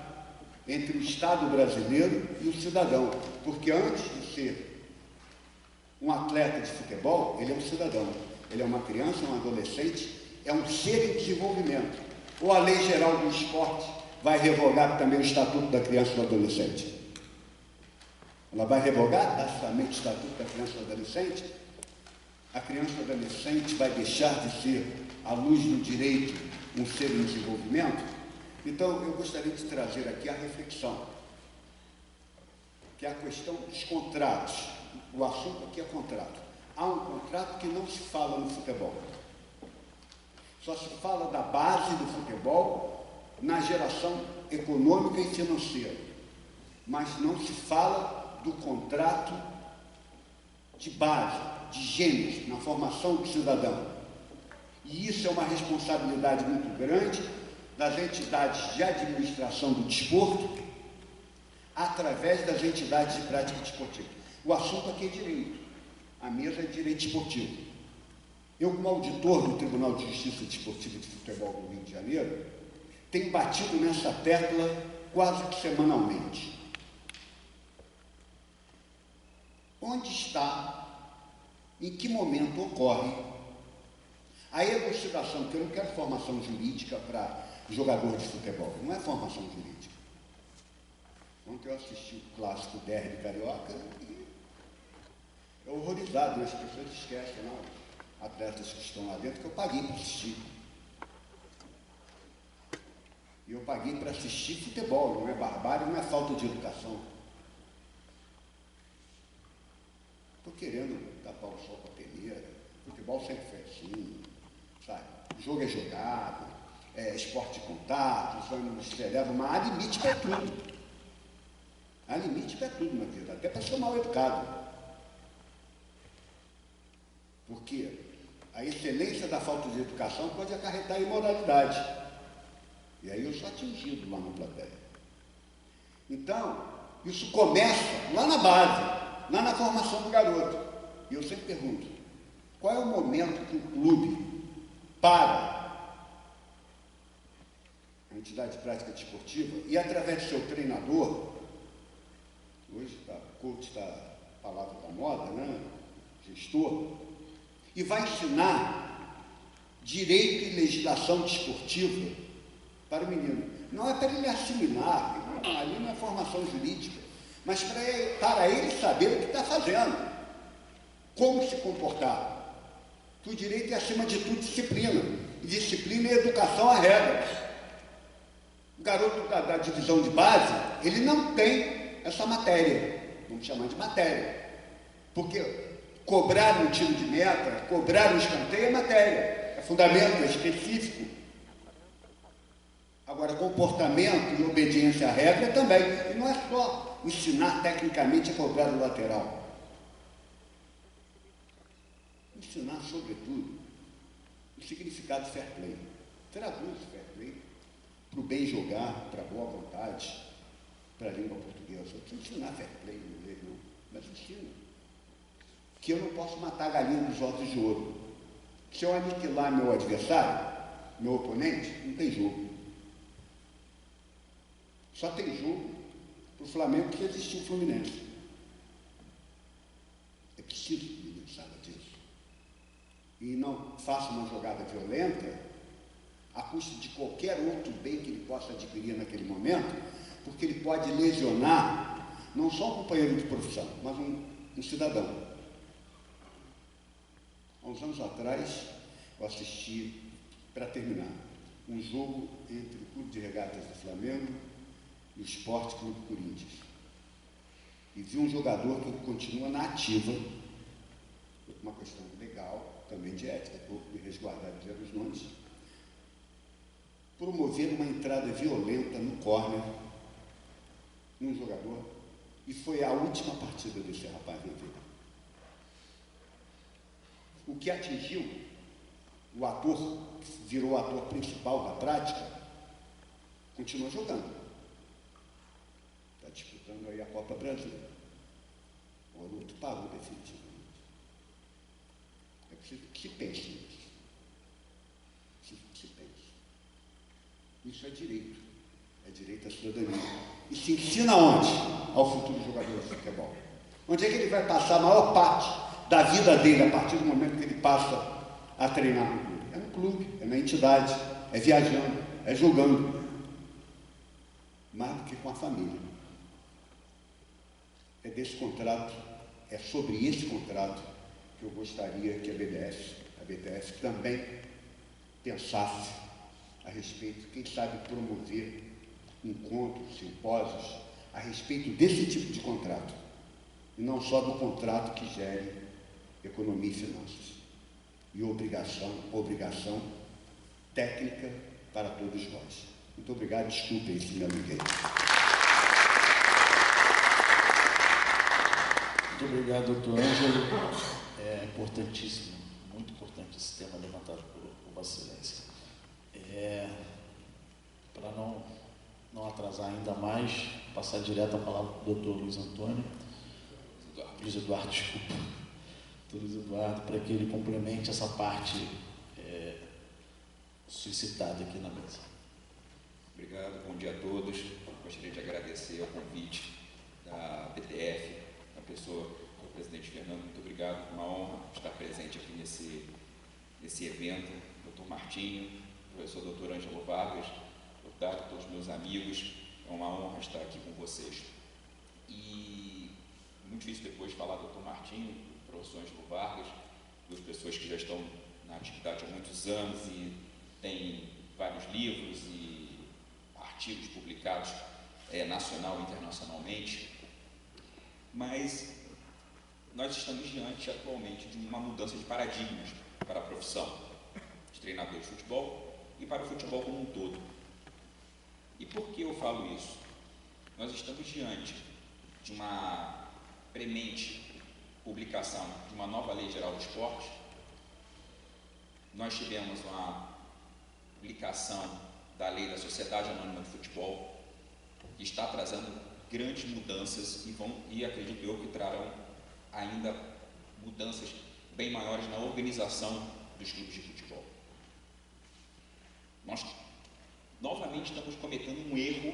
entre o Estado brasileiro e o cidadão, porque antes de ser um atleta de futebol, ele é um cidadão, ele é uma criança, um adolescente, é um ser em desenvolvimento. Ou a Lei Geral do Esporte vai revogar também o Estatuto da Criança e do Adolescente? Ela vai revogar drasticamente o Estatuto da Criança e do Adolescente? A criança e o adolescente vai deixar de ser, à luz do direito, um ser em desenvolvimento? Então, eu gostaria de trazer aqui a reflexão, que é a questão dos contratos. O assunto aqui é contrato. Há um contrato que não se fala no futebol. Só se fala da base do futebol na geração econômica e financeira, mas não se fala do contrato de base, de gêneros, na formação do cidadão. E isso é uma responsabilidade muito grande das entidades de administração do desporto, através das entidades de prática desportiva. O assunto aqui é direito, a mesa é direito esportivo. Eu, como auditor do Tribunal de Justiça Desportiva e de Futebol do Rio de Janeiro, tenho batido nessa tecla quase que semanalmente. Onde está, em que momento ocorre a elucidação, que eu não quero formação jurídica para jogador de futebol, não é formação jurídica. Ontem eu assisti o clássico derby carioca e é horrorizado, as pessoas esquecem, não, atletas que estão lá dentro, que eu paguei para assistir. E eu paguei para assistir futebol, não é barbárie, não é falta de educação. Estou querendo tapar o sol com a peneira, futebol sempre foi assim, sabe? O jogo é jogado, é esporte de contato, os ânimos se elevam, mas há limite para tudo. Há limite para tudo na vida, até para ser mal educado. Porque a excelência da falta de educação pode acarretar imoralidade. E aí eu sou atingido lá na plateia. Então, isso começa lá na base, lá na formação do garoto. E eu sempre pergunto, qual é o momento que o clube para a entidade de prática desportiva e, através do seu treinador, hoje coach está a palavra da moda, né? Gestor, e vai ensinar direito e legislação desportiva para o menino. Não é para ele assimilar, não, ali não é formação jurídica, mas para ele saber o que está fazendo, como se comportar. Que o direito é, acima de tudo, disciplina. E disciplina e educação à regra. O garoto da divisão de base, ele não tem essa matéria, vamos chamar de matéria, porque cobrar um tiro de meta, cobrar um escanteio é matéria, é fundamento, é específico. Agora, comportamento e obediência à regra também. E não é só ensinar tecnicamente a cobrar o lateral. Ensinar, sobretudo, o significado de fair play. Traduz fair play para o bem jogar, para a boa vontade, para a língua portuguesa. Eu preciso ensinar fair play no inglês, não, mas ensino. Que eu não posso matar a galinha dos ovos de ouro. Se eu aniquilar meu adversário, meu oponente, não tem jogo. Só tem jogo para o Flamengo que existiu o Fluminense. É preciso que o menino saiba disso. E não faça uma jogada violenta a custo de qualquer outro bem que ele possa adquirir naquele momento, porque ele pode lesionar não só um companheiro de profissão, mas um cidadão. Há uns anos atrás, eu assisti, para terminar, um jogo entre o Clube de Regatas do Flamengo e o Esporte Clube Corinthians. E vi um jogador que continua na ativa, uma questão legal, também de ética, vou me resguardar de dizer os nomes, promover uma entrada violenta no córner, num jogador, e foi a última partida desse rapaz na vida. O que atingiu o ator, que virou o ator principal da prática, continua jogando. Está disputando aí a Copa Brasil. O Aruto parou definitivamente. É preciso que se pense nisso. Preciso que se pense. Isso é direito. É direito à cidadania. E se ensina onde? Ao futuro jogador de futebol. Onde é que ele vai passar a maior parte da vida dele a partir do momento que ele passa a treinar no clube? É no clube, é na entidade, é viajando, é jogando. Mais do que com a família. É desse contrato, é sobre esse contrato que eu gostaria que a BDF também pensasse a respeito, quem sabe promover encontros, simpósios, a respeito desse tipo de contrato, e não só do contrato que gere economia e finanças, e obrigação técnica para todos nós. Muito obrigado, desculpem se me alonguei. Muito obrigado, doutor Ângelo. É importantíssimo, muito importante esse tema levantado por Vossa Excelência. Para não atrasar ainda mais, passar direto a palavra para o doutor Luiz Antônio. Luiz Eduardo, desculpa. Doutor Luiz Eduardo, para que ele complemente essa parte suscitada aqui na mesa. Obrigado, bom dia a todos. Gostaria de agradecer o convite da BDF, da pessoa do presidente Fernando. Muito obrigado, uma honra estar presente aqui nesse evento. Doutor Martinho, professor doutor Ângelo Vargas, deputado, todos meus amigos, é uma honra estar aqui com vocês. E muito difícil depois falar do doutor Martinho, do professor Ângelo Vargas, duas pessoas que já estão na atividade há muitos anos e têm vários livros e artigos publicados nacional e internacionalmente, mas nós estamos diante atualmente de uma mudança de paradigmas para a profissão de treinador de futebol e para o futebol como um todo. E por que eu falo isso? Nós estamos diante de uma premente publicação de uma nova Lei Geral do Esporte. Nós tivemos uma publicação da Lei da Sociedade Anônima de Futebol, que está trazendo grandes mudanças e acredito eu que trarão ainda mudanças bem maiores na organização dos clubes de futebol. Nós novamente estamos cometendo um erro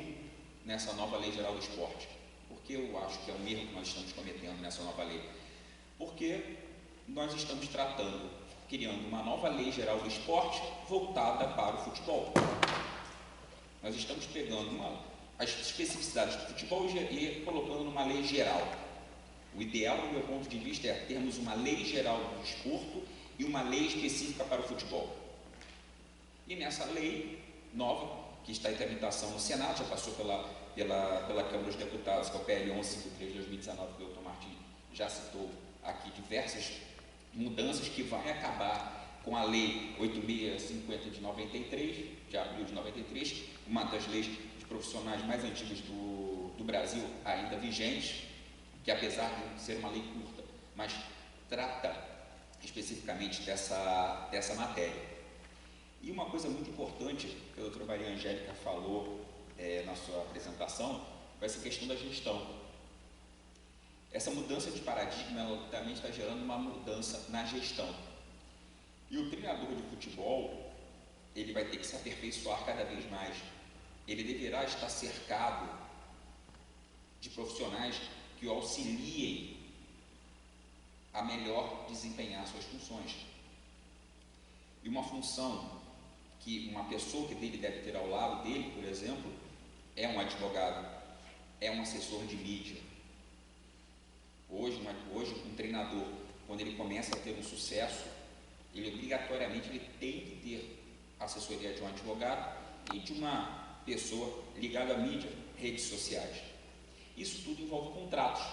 nessa nova Lei Geral do Esporte. Por que eu acho que é um erro que nós estamos cometendo nessa nova lei? Porque nós estamos criando uma nova Lei Geral do Esporte voltada para o futebol. Nós estamos pegando as especificidades do futebol e colocando numa lei geral. O ideal, do meu ponto de vista, é termos uma lei geral do desporto e uma lei específica para o futebol. E nessa lei nova, que está em tramitação no Senado, já passou pela Câmara dos Deputados, que é o PL 1153 de 2019, que o doutor Martins já citou aqui, diversas mudanças que vai acabar com a Lei 8650 de 93, de abril de 93, uma das leis de profissionais mais antigas do Brasil, ainda vigente, que apesar de ser uma lei curta, mas trata especificamente dessa matéria. E uma coisa muito importante que a doutora Maria Angélica falou na sua apresentação, vai ser a questão da gestão. Essa mudança de paradigma, ela também está gerando uma mudança na gestão. E o treinador de futebol, ele vai ter que se aperfeiçoar cada vez mais. Ele deverá estar cercado de profissionais que o auxiliem a melhor desempenhar suas funções. E uma função que uma pessoa que ele deve ter ao lado dele, por exemplo, é um advogado, é um assessor de mídia. Hoje um treinador, quando ele começa a ter um sucesso, ele obrigatoriamente tem que ter assessoria de um advogado e de uma pessoa ligada à mídia, redes sociais. Isso tudo envolve contratos.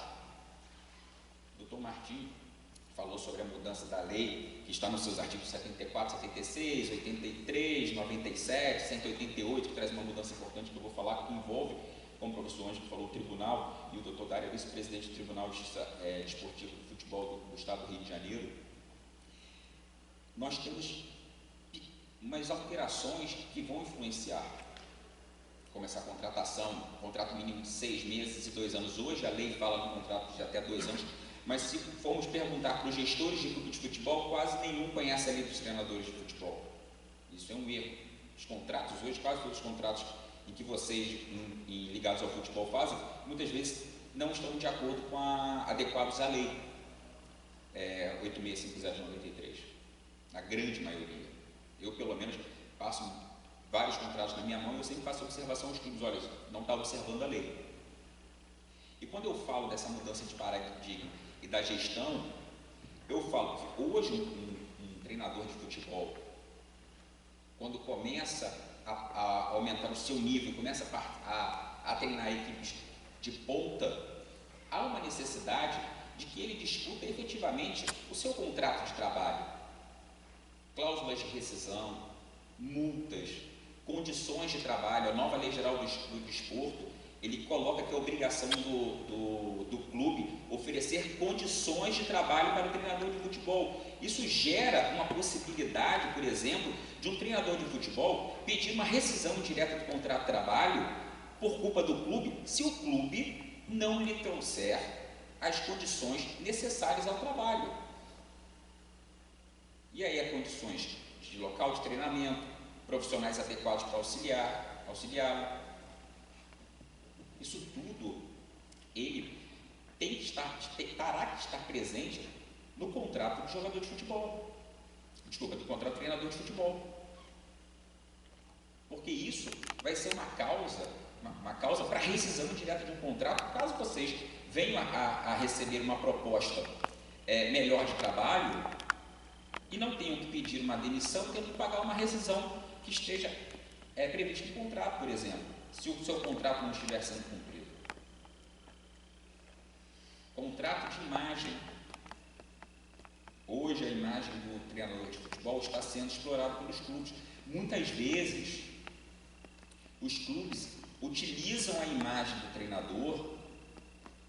O Dr. Martins falou sobre a mudança da lei, que está nos seus artigos 74, 76, 83, 97, 188, que traz uma mudança importante que eu vou falar, que envolve, como o professor Ângelo falou, o tribunal, e o doutor Dário é vice-presidente do Tribunal de Justiça Desportivo do Futebol do Estado do Rio de Janeiro. Nós temos umas alterações que vão influenciar, como essa contratação, contrato mínimo de 6 meses e 2 anos. Hoje a lei fala no contrato de até 2 anos, mas se formos perguntar para os gestores de clube de futebol, quase nenhum conhece a lei dos treinadores de futebol. Isso é um erro. Os contratos hoje, quase todos os contratos em que vocês ligados ao futebol fazem, muitas vezes não estão de acordo com adequados à lei 8650 de 93, na grande maioria. Eu, pelo menos, passo vários contratos na minha mão e eu sempre faço observação aos clubes, olha, não está observando a lei. E quando eu falo dessa mudança de paradigma e da gestão, eu falo que hoje um treinador de futebol, quando começa a aumentar o seu nível, começa a treinar equipes de ponta, há uma necessidade de que ele discuta efetivamente o seu contrato de trabalho, cláusulas de rescisão, multas, condições de trabalho. A nova Lei Geral do Desporto, ele coloca que a obrigação do clube oferecer condições de trabalho para o treinador de futebol. Isso gera uma possibilidade, por exemplo, de um treinador de futebol pedir uma rescisão direta do contrato de trabalho por culpa do clube, se o clube não lhe trouxer as condições necessárias ao trabalho. E aí as condições de local de treinamento, profissionais adequados para auxiliá-lo. Isso tudo, ele terá que estar presente no contrato do jogador de futebol. Desculpa, do contrato do treinador de futebol. Porque isso vai ser uma causa para rescisão direta de um contrato, caso vocês venham a receber uma proposta melhor de trabalho e não tenham que pedir uma demissão, tenham que pagar uma rescisão que esteja prevista em contrato, por exemplo, se o seu contrato não estiver sendo cumprido. Contrato de imagem. Hoje a imagem do treinador de futebol está sendo explorada pelos clubes. Muitas vezes os clubes utilizam a imagem do treinador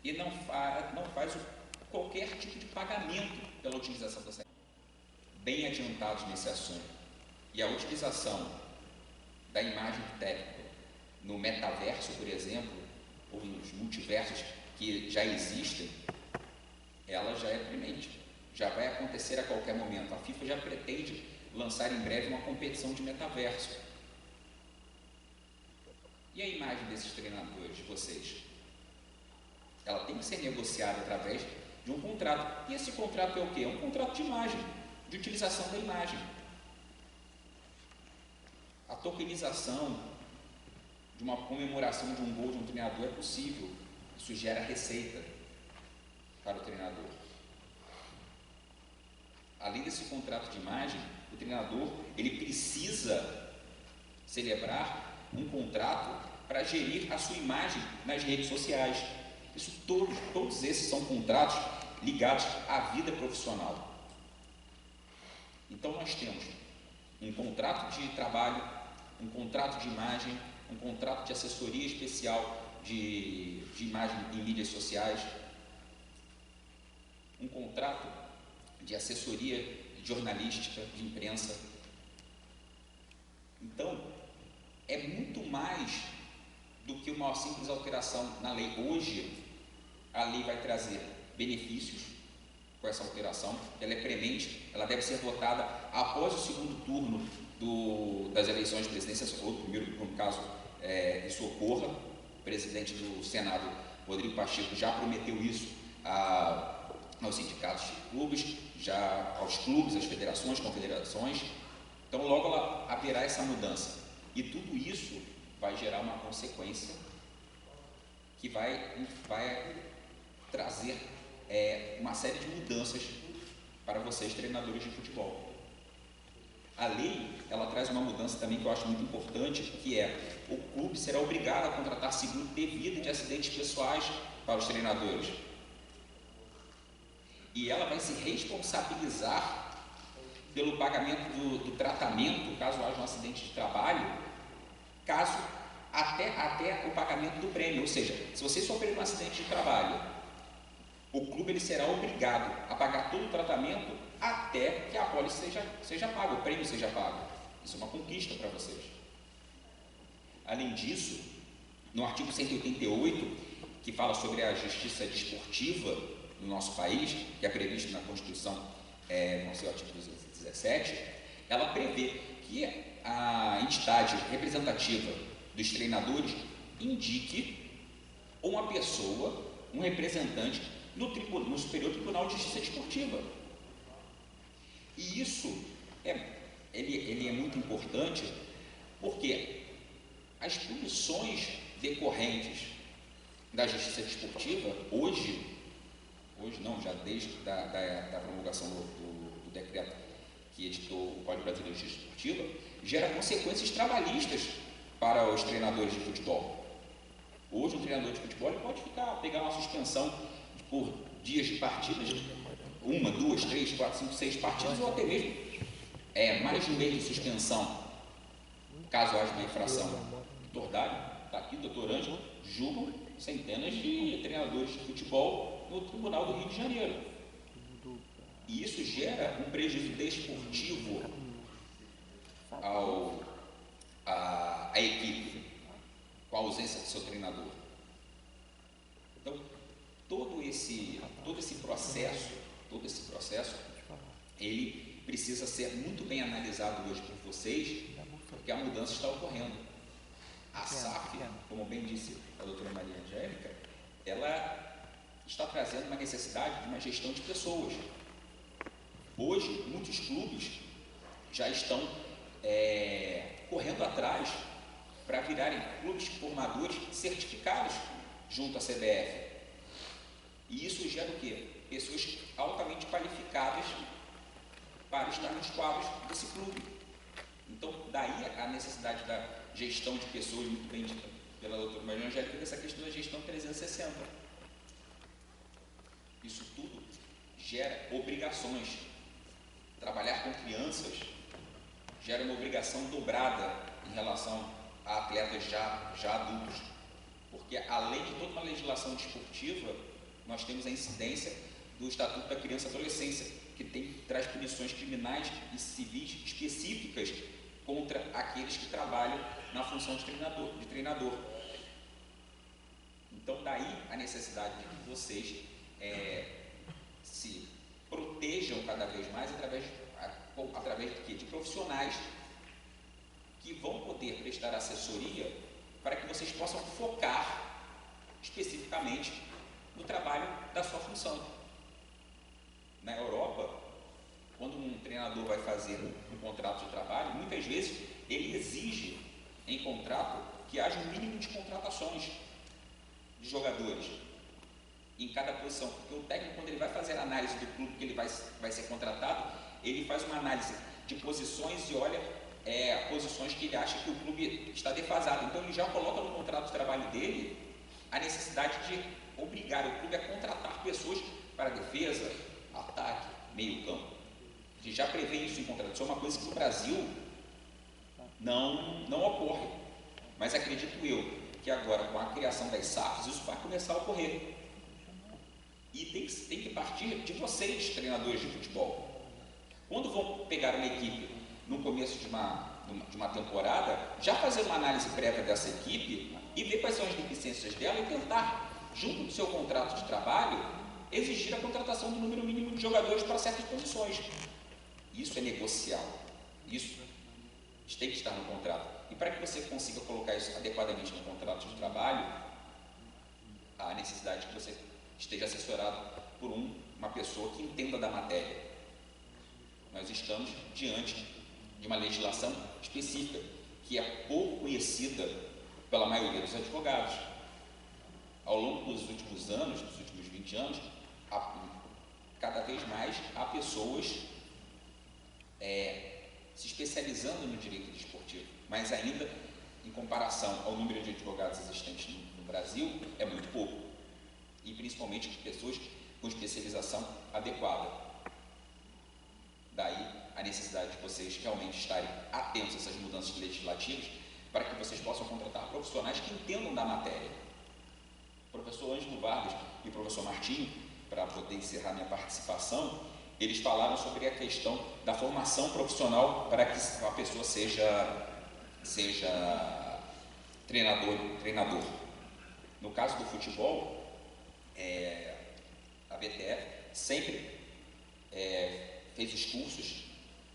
e não faz qualquer tipo de pagamento pela utilização dessa imagem. Bem adiantados nesse assunto. E a utilização da imagem do técnico no metaverso, por exemplo, ou nos multiversos que já existem, ela já é premente, já vai acontecer a qualquer momento. A FIFA já pretende lançar em breve uma competição de metaverso. E a imagem desses treinadores, de vocês? Ela tem que ser negociada através de um contrato. E esse contrato é o quê? É um contrato de imagem, de utilização da imagem. A tokenização de uma comemoração de um gol de um treinador é possível. Isso gera receita para o treinador. Além desse contrato de imagem, o treinador ele precisa celebrar um contrato para gerir a sua imagem nas redes sociais. Isso todos esses são contratos ligados à vida profissional. Então nós temos um contrato de trabalho, um contrato de imagem, um contrato de assessoria especial de imagem em mídias sociais, um contrato de assessoria jornalística, de imprensa. Então, é muito mais do que uma simples alteração na lei. Hoje, a lei vai trazer benefícios com essa alteração, ela é premente, ela deve ser votada após o segundo turno das eleições presidenciais, ou do primeiro turno, caso isso ocorra. O presidente do Senado, Rodrigo Pacheco, já prometeu isso aos sindicatos de clubes, já aos clubes, às federações, confederações. Então, logo haverá essa mudança. E tudo isso vai gerar uma consequência que vai trazer uma série de mudanças para vocês, treinadores de futebol. A lei, ela traz uma mudança também que eu acho muito importante, que é o clube será obrigado a contratar seguro de vida de acidentes pessoais para os treinadores. e ela vai se responsabilizar pelo pagamento do tratamento, caso haja um acidente de trabalho, até o pagamento do prêmio. Ou seja, se você sofrer um acidente de trabalho, o clube ele será obrigado a pagar todo o tratamento até que a apólice seja paga, o prêmio seja pago. Isso é uma conquista para vocês. Além disso, no artigo 188, que fala sobre a justiça desportiva no nosso país, que é previsto na Constituição, no seu artigo 217, ela prevê que a entidade representativa dos treinadores indique uma pessoa, um representante no Superior Tribunal de Justiça Desportiva. E isso ele é muito importante porque as punições decorrentes da justiça desportiva, hoje não, já desde da promulgação do decreto que editou o Código Brasileiro de Justiça Desportiva, gera consequências trabalhistas para os treinadores de futebol. Hoje, um treinador de futebol ele pode pegar uma suspensão por dias de partidas, 1, 2, 3, 4, 5, 6 partidas, ou até mesmo mais de um mês de suspensão, caso haja uma infração. Doutor Dário, está aqui, doutor Ângelo, julgam centenas de treinadores de futebol no Tribunal do Rio de Janeiro. E isso gera um prejuízo desportivo à equipe, com a ausência do seu treinador. Então, todo esse processo, ele precisa ser muito bem analisado hoje por vocês, porque a mudança está ocorrendo. A SAF, como bem disse a doutora Maria Angélica, ela está trazendo uma necessidade de uma gestão de pessoas. Hoje, muitos clubes já estão correndo atrás para virarem clubes formadores certificados junto à CBF. E isso gera o quê? Pessoas altamente qualificadas para estar nos quadros desse clube. Então, daí a necessidade da gestão de pessoas, muito bem dita pela doutora Maria Angélica, dessa questão da gestão 360. Isso tudo gera obrigações. Trabalhar com crianças gera uma obrigação dobrada em relação a atletas já adultos, porque além de toda uma legislação desportiva, nós temos a incidência do Estatuto da Criança e Adolescência, que traz punições criminais e civis específicas contra aqueles que trabalham na função de treinador. Então, daí a necessidade de que vocês se protejam cada vez mais através de profissionais que vão poder prestar assessoria para que vocês possam focar especificamente no trabalho da sua função. Na Europa, quando um treinador vai fazer um contrato de trabalho, muitas vezes ele exige em contrato que haja um mínimo de contratações de jogadores em cada posição, porque o técnico, quando ele vai fazer a análise do clube que ele vai ser contratado, ele faz uma análise de posições e olha posições que ele acha que o clube está defasado. Então ele já coloca no contrato de trabalho dele a necessidade de obrigar o clube a contratar pessoas para defesa, ataque, meio campo. Ele já prevê isso em contrato. Isso é uma coisa que no Brasil não ocorre. Mas acredito eu que agora, com a criação das SAFs, isso vai começar a ocorrer. E tem que partir de vocês, treinadores de futebol. Quando vão pegar uma equipe no começo de uma temporada, já fazer uma análise prévia dessa equipe e ver quais são as deficiências dela e tentar, junto do seu contrato de trabalho, exigir a contratação do número mínimo de jogadores para certas posições. Isso é negocial. Isso tem que estar no contrato. E para que você consiga colocar isso adequadamente no contrato de trabalho, há a necessidade que você esteja assessorado por uma pessoa que entenda da matéria. Nós estamos diante de uma legislação específica que é pouco conhecida pela maioria dos advogados. Ao longo dos últimos anos, dos últimos 20 anos, cada vez mais há pessoas se especializando no direito desportivo, mas ainda, em comparação ao número de advogados existentes no Brasil, é muito pouco. E principalmente pessoas com especialização adequada. Daí a necessidade de vocês realmente estarem atentos a essas mudanças legislativas para que vocês possam contratar profissionais que entendam da matéria. O professor Ângelo Vargas e o professor Martinho, para poder encerrar minha participação, eles falaram sobre a questão da formação profissional para que a pessoa seja treinador. No caso do futebol, a BTF sempre fez os cursos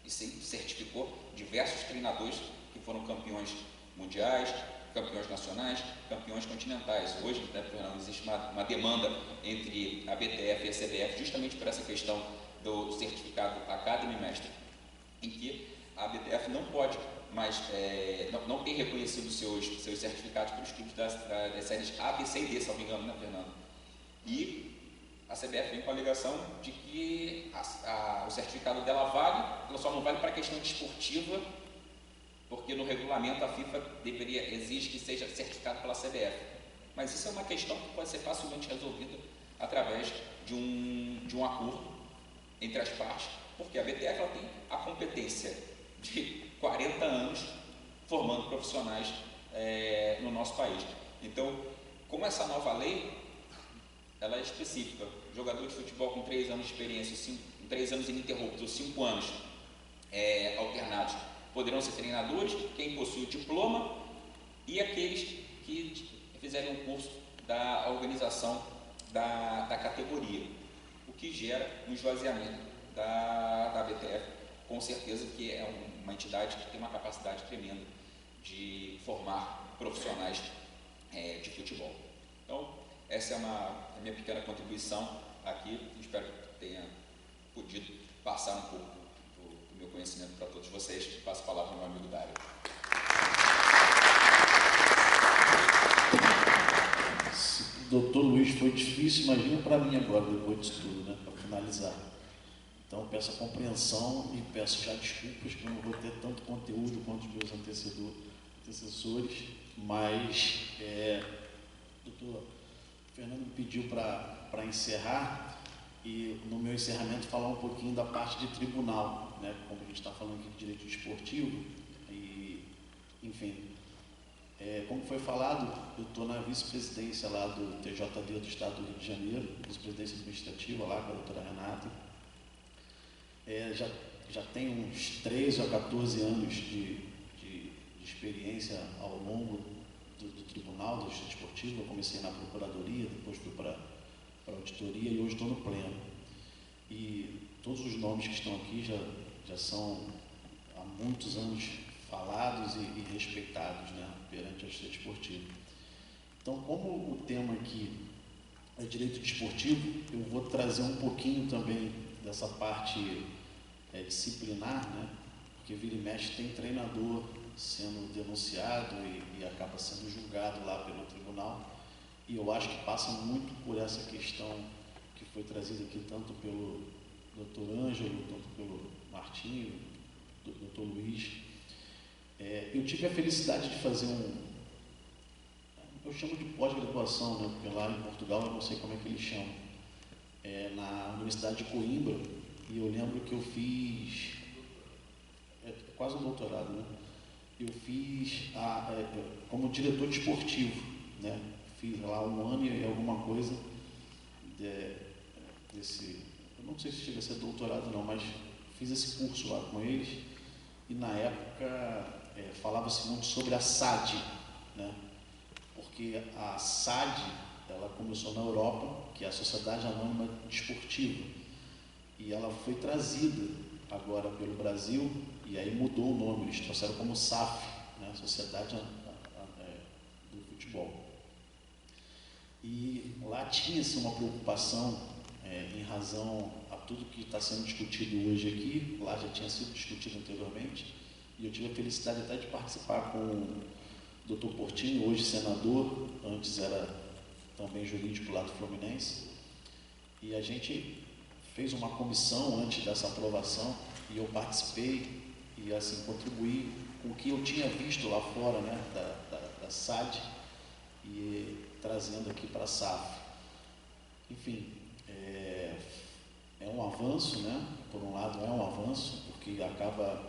e sempre certificou diversos treinadores que foram campeões mundiais, campeões nacionais, campeões continentais. Hoje, né, existe uma demanda entre a BTF e a CBF justamente por essa questão do certificado Academy Master, em que a BTF não pode mais, não tem reconhecido seus certificados para os clubes das séries A, B, C e D, se não me engano, né, Fernando? E a CBF vem com a alegação de que o certificado dela vale, ela só não vale para a questão desportiva, porque no regulamento a FIFA exige que seja certificado pela CBF. Mas isso é uma questão que pode ser facilmente resolvida através de um acordo entre as partes, porque a BTF ela tem a competência de 40 anos formando profissionais no nosso país. Então, como essa nova lei, ela é específica, jogador de futebol com 3 anos de experiência, 3 anos ininterruptos ou 5 anos alternados, poderão ser treinadores, quem possui o diploma e aqueles que fizerem um curso da organização da categoria, o que gera um esvaziamento da BTF, com certeza que é uma entidade que tem uma capacidade tremenda de formar profissionais de futebol. Então, essa é a minha pequena contribuição aqui, espero que tenha podido passar um pouco do meu conhecimento para todos vocês. Passo a palavra ao meu amigo Dário. Se o doutor Luiz foi difícil, imagina para mim agora, depois disso tudo, né, para finalizar. Então, peço a compreensão e peço já desculpas que eu não vou ter tanto conteúdo quanto os meus antecessores, mas o doutor Fernando me pediu para encerrar e, no meu encerramento, falar um pouquinho da parte de tribunal, né, como a gente está falando aqui de direito desportivo, e, enfim, como foi falado, eu estou na vice-presidência lá do TJD do Estado do Rio de Janeiro, vice-presidência administrativa lá com a doutora Renata. Já tenho uns 13 a 14 anos de experiência ao longo do tribunal, do justiça esportiva. Eu comecei na procuradoria, depois fui para a auditoria e hoje estou no pleno. E todos os nomes que estão aqui já são há muitos anos falados e respeitados, né, perante a justiça esportiva. Então, como o tema aqui é direito desportivo, eu vou trazer um pouquinho também dessa parte disciplinar, né, porque vira e mexe tem treinador sendo denunciado e acaba sendo julgado lá pelo tribunal, e eu acho que passa muito por essa questão que foi trazida aqui tanto pelo doutor Ângelo, tanto pelo Martinho, do doutor Luiz. Eu tive a felicidade de fazer eu chamo de pós-graduação, né, porque lá em Portugal eu não sei como é que eles chamam, na Universidade de Coimbra, e eu lembro que eu fiz, quase um doutorado, né? Eu fiz como diretor desportivo, né? Fiz lá 1 ano e alguma coisa desse, eu não sei se chega a ser doutorado não, mas fiz esse curso lá com eles, e na época falava-se muito sobre a SAD, né? Porque a SAD, ela começou na Europa, que é a Sociedade Anônima Desportiva, e ela foi trazida agora pelo Brasil, e aí mudou o nome, eles trouxeram como SAF, né, Sociedade do Futebol. E lá tinha-se uma preocupação em razão a tudo que está sendo discutido hoje aqui, lá já tinha sido discutido anteriormente, e eu tive a felicidade até de participar com o Dr. Portinho, hoje senador, antes era também jurídico lá do Fluminense, e a gente fez uma comissão antes dessa aprovação e eu participei e assim contribuí com o que eu tinha visto lá fora, né, da SAD, e trazendo aqui para a SAF. Enfim, um avanço, né? Por um lado é um avanço, porque acaba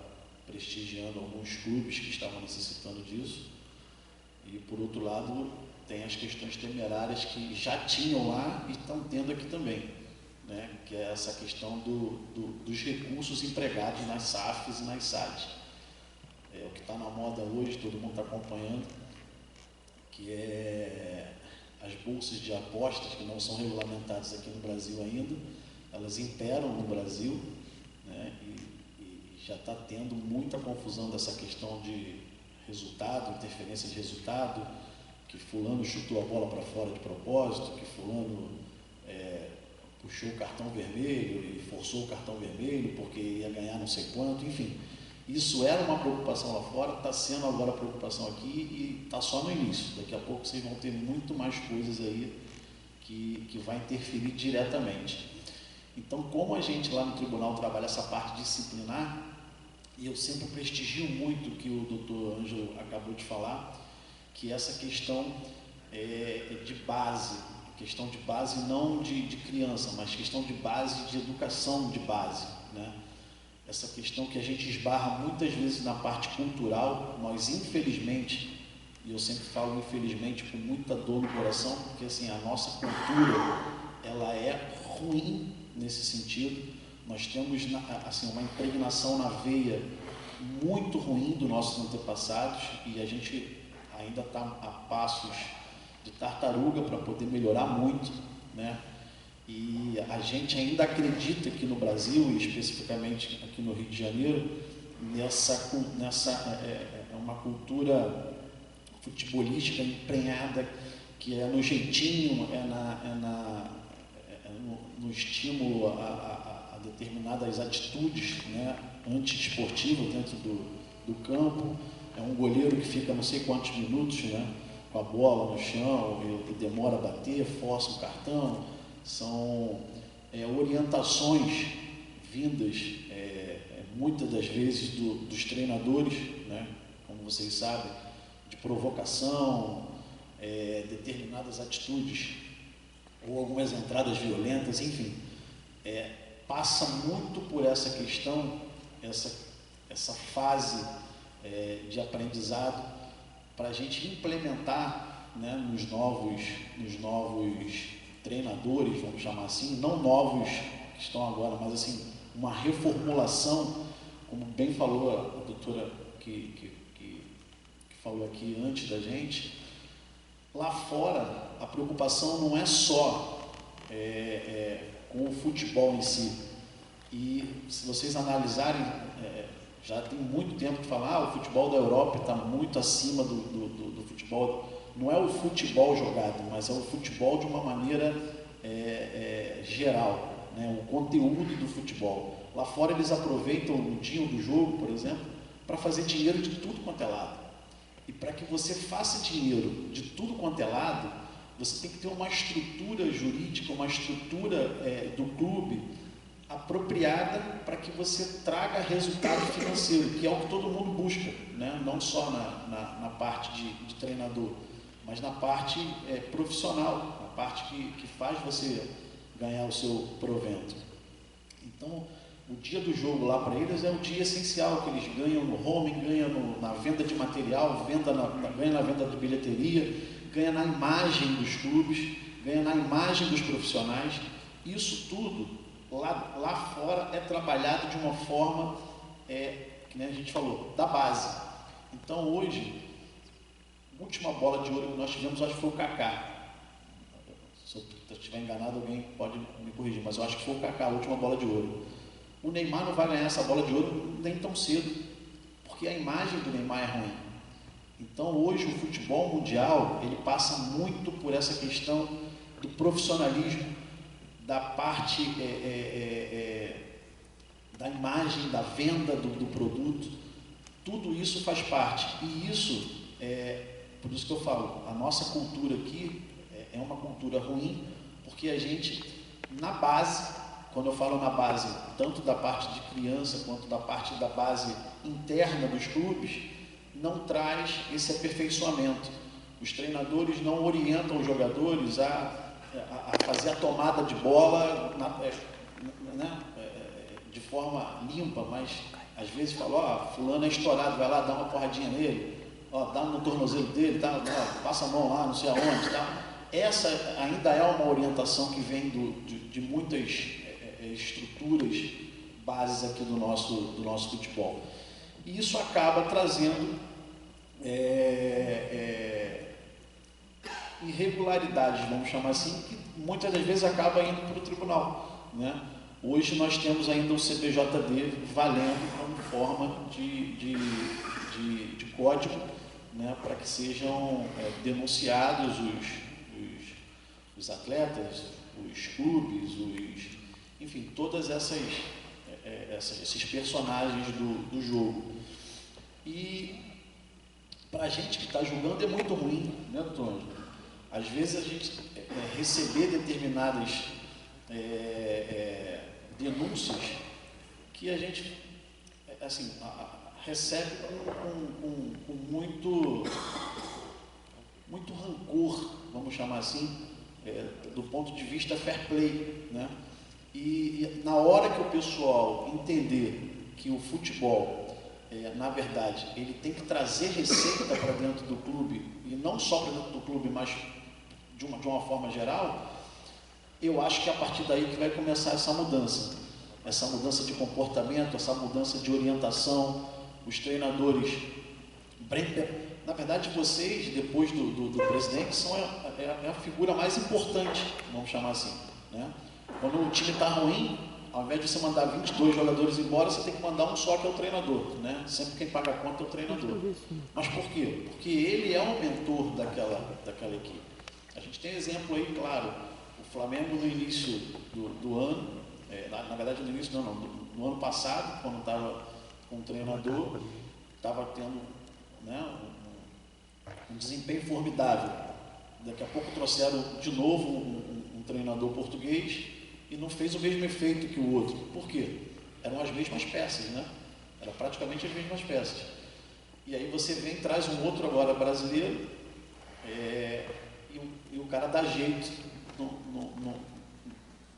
prestigiando alguns clubes que estavam necessitando disso, e por outro lado tem as questões temerárias que já tinham lá e estão tendo aqui também, né? Que é essa questão dos recursos empregados nas SAFs e nas SADs. É o que está na moda hoje, todo mundo está acompanhando, que é as bolsas de apostas, que não são regulamentadas aqui no Brasil ainda, elas imperam no Brasil, né? E já está tendo muita confusão dessa questão de resultado, interferência de resultado, que fulano chutou a bola para fora de propósito, que fulano puxou o cartão vermelho e forçou o cartão vermelho porque ia ganhar não sei quanto, enfim. Isso era uma preocupação lá fora, está sendo agora preocupação aqui e está só no início. Daqui a pouco vocês vão ter muito mais coisas aí que vai interferir diretamente. Então, como a gente lá no tribunal trabalha essa parte disciplinar, e eu sempre prestigio muito o que o doutor Ângelo acabou de falar, que essa questão de base, questão de base não de criança, mas questão de base de educação de base, né? Essa questão que a gente esbarra muitas vezes na parte cultural, nós infelizmente, e eu sempre falo infelizmente com muita dor no coração, porque assim, a nossa cultura, ela é ruim nesse sentido. Nós temos assim, uma impregnação na veia muito ruim dos nossos antepassados e a gente ainda está a passos de tartaruga para poder melhorar muito, né? E a gente ainda acredita que no Brasil, e especificamente aqui no Rio de Janeiro, é uma cultura futebolística emprenhada, que é no jeitinho, no estímulo a determinadas atitudes, né, antiesportivas dentro do campo. É um goleiro que fica não sei quantos minutos, né, com a bola no chão e demora a bater, força o cartão. São orientações vindas muitas das vezes dos treinadores, né, como vocês sabem, de provocação, determinadas atitudes ou algumas entradas violentas, enfim, passa muito por essa questão, essa fase de aprendizado para a gente implementar, né, nos novos treinadores, vamos chamar assim, não novos que estão agora, mas assim, uma reformulação, como bem falou a doutora que falou aqui antes da gente. Lá fora, a preocupação não é só com o futebol em si. E se vocês analisarem, já tem muito tempo que falar, o futebol da Europa está muito acima do futebol. Não é o futebol jogado, mas é o futebol de uma maneira geral, né? O conteúdo do futebol. Lá fora eles aproveitam o dia do jogo, por exemplo, para fazer dinheiro de tudo quanto é lado. E para que você faça dinheiro de tudo quanto é lado, você tem que ter uma estrutura jurídica, uma estrutura do clube apropriada para que você traga resultado financeiro, que é o que todo mundo busca, né? Não só na parte de treinador, mas na parte profissional, na parte que faz você ganhar o seu provento. Então, o dia do jogo lá para eles é o dia essencial, que eles ganham no home, ganham na venda de material, ganham na venda de bilheteria, ganham na imagem dos clubes, ganham na imagem dos profissionais. Isso tudo, lá fora, é trabalhado de uma forma, que nem a gente falou, da base. Então, hoje, a última bola de ouro que nós tivemos, acho que foi o Kaká. Se eu estiver enganado, alguém pode me corrigir, mas eu acho que foi o Kaká, a última bola de ouro. O Neymar não vai ganhar essa bola de ouro nem tão cedo, porque a imagem do Neymar é ruim. Então, hoje, o futebol mundial, ele passa muito por essa questão do profissionalismo, da parte da imagem, da venda do produto. Tudo isso faz parte. E isso, por isso que eu falo, a nossa cultura aqui é uma cultura ruim, porque a gente, na base, quando eu falo na base, tanto da parte de criança quanto da parte da base interna dos clubes, não traz esse aperfeiçoamento. Os treinadores não orientam os jogadores a fazer a tomada de bola né, de forma limpa, mas às vezes fala, fulano é estourado, vai lá, dá uma porradinha nele, dá no tornozelo dele, tá, passa a mão lá, não sei aonde, tá. Essa ainda é uma orientação que vem de muitas estruturas, bases aqui do nosso futebol. E isso acaba trazendo irregularidades, vamos chamar assim, que muitas das vezes acaba indo para o tribunal, né? Hoje nós temos ainda o CPJD valendo como forma de código, né, para que sejam denunciados os atletas, os clubes, enfim, todas esses personagens do jogo. E para a gente que está julgando é muito ruim, né, doutor Ângelo? Às vezes a gente receber determinadas denúncias que a gente assim, recebe com muito rancor, vamos chamar assim, do ponto de vista fair play, né? E na hora que o pessoal entender que o futebol, na verdade, ele tem que trazer receita para dentro do clube, e não só para dentro do clube, mas de uma forma geral, eu acho que é a partir daí que vai começar essa mudança de comportamento, essa mudança de orientação. Os treinadores, na verdade, vocês, depois do presidente, são a figura mais importante, vamos chamar assim, né? Quando o time está ruim, ao invés de você mandar 22 jogadores embora, você tem que mandar um só, que é o treinador, né? Sempre quem paga a conta é o treinador. Mas por quê? Porque ele é o mentor daquela equipe. A gente tem exemplo aí, claro, o Flamengo no início do ano, na verdade no início no ano passado, quando estava com o treinador, estava tendo, né, um desempenho formidável. Daqui a pouco trouxeram de novo um treinador português e não fez o mesmo efeito que o outro. Por quê? Eram as mesmas peças, né? Eram praticamente as mesmas peças. E aí você vem e traz um outro agora brasileiro, e o cara dá jeito,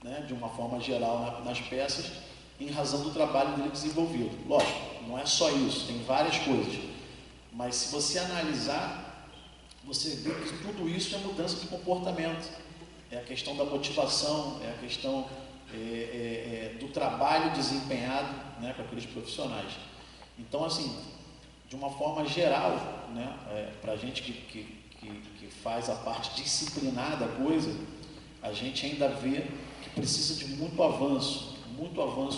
né, de uma forma geral, nas peças, em razão do trabalho dele desenvolvido. Lógico, não é só isso, tem várias coisas. Mas se você analisar, você vê que tudo isso é mudança de comportamento. É a questão da motivação, é a questão do trabalho desempenhado, né, com aqueles profissionais. Então, assim, de uma forma geral, né, para a gente que faz a parte disciplinar da coisa, a gente ainda vê que precisa de muito avanço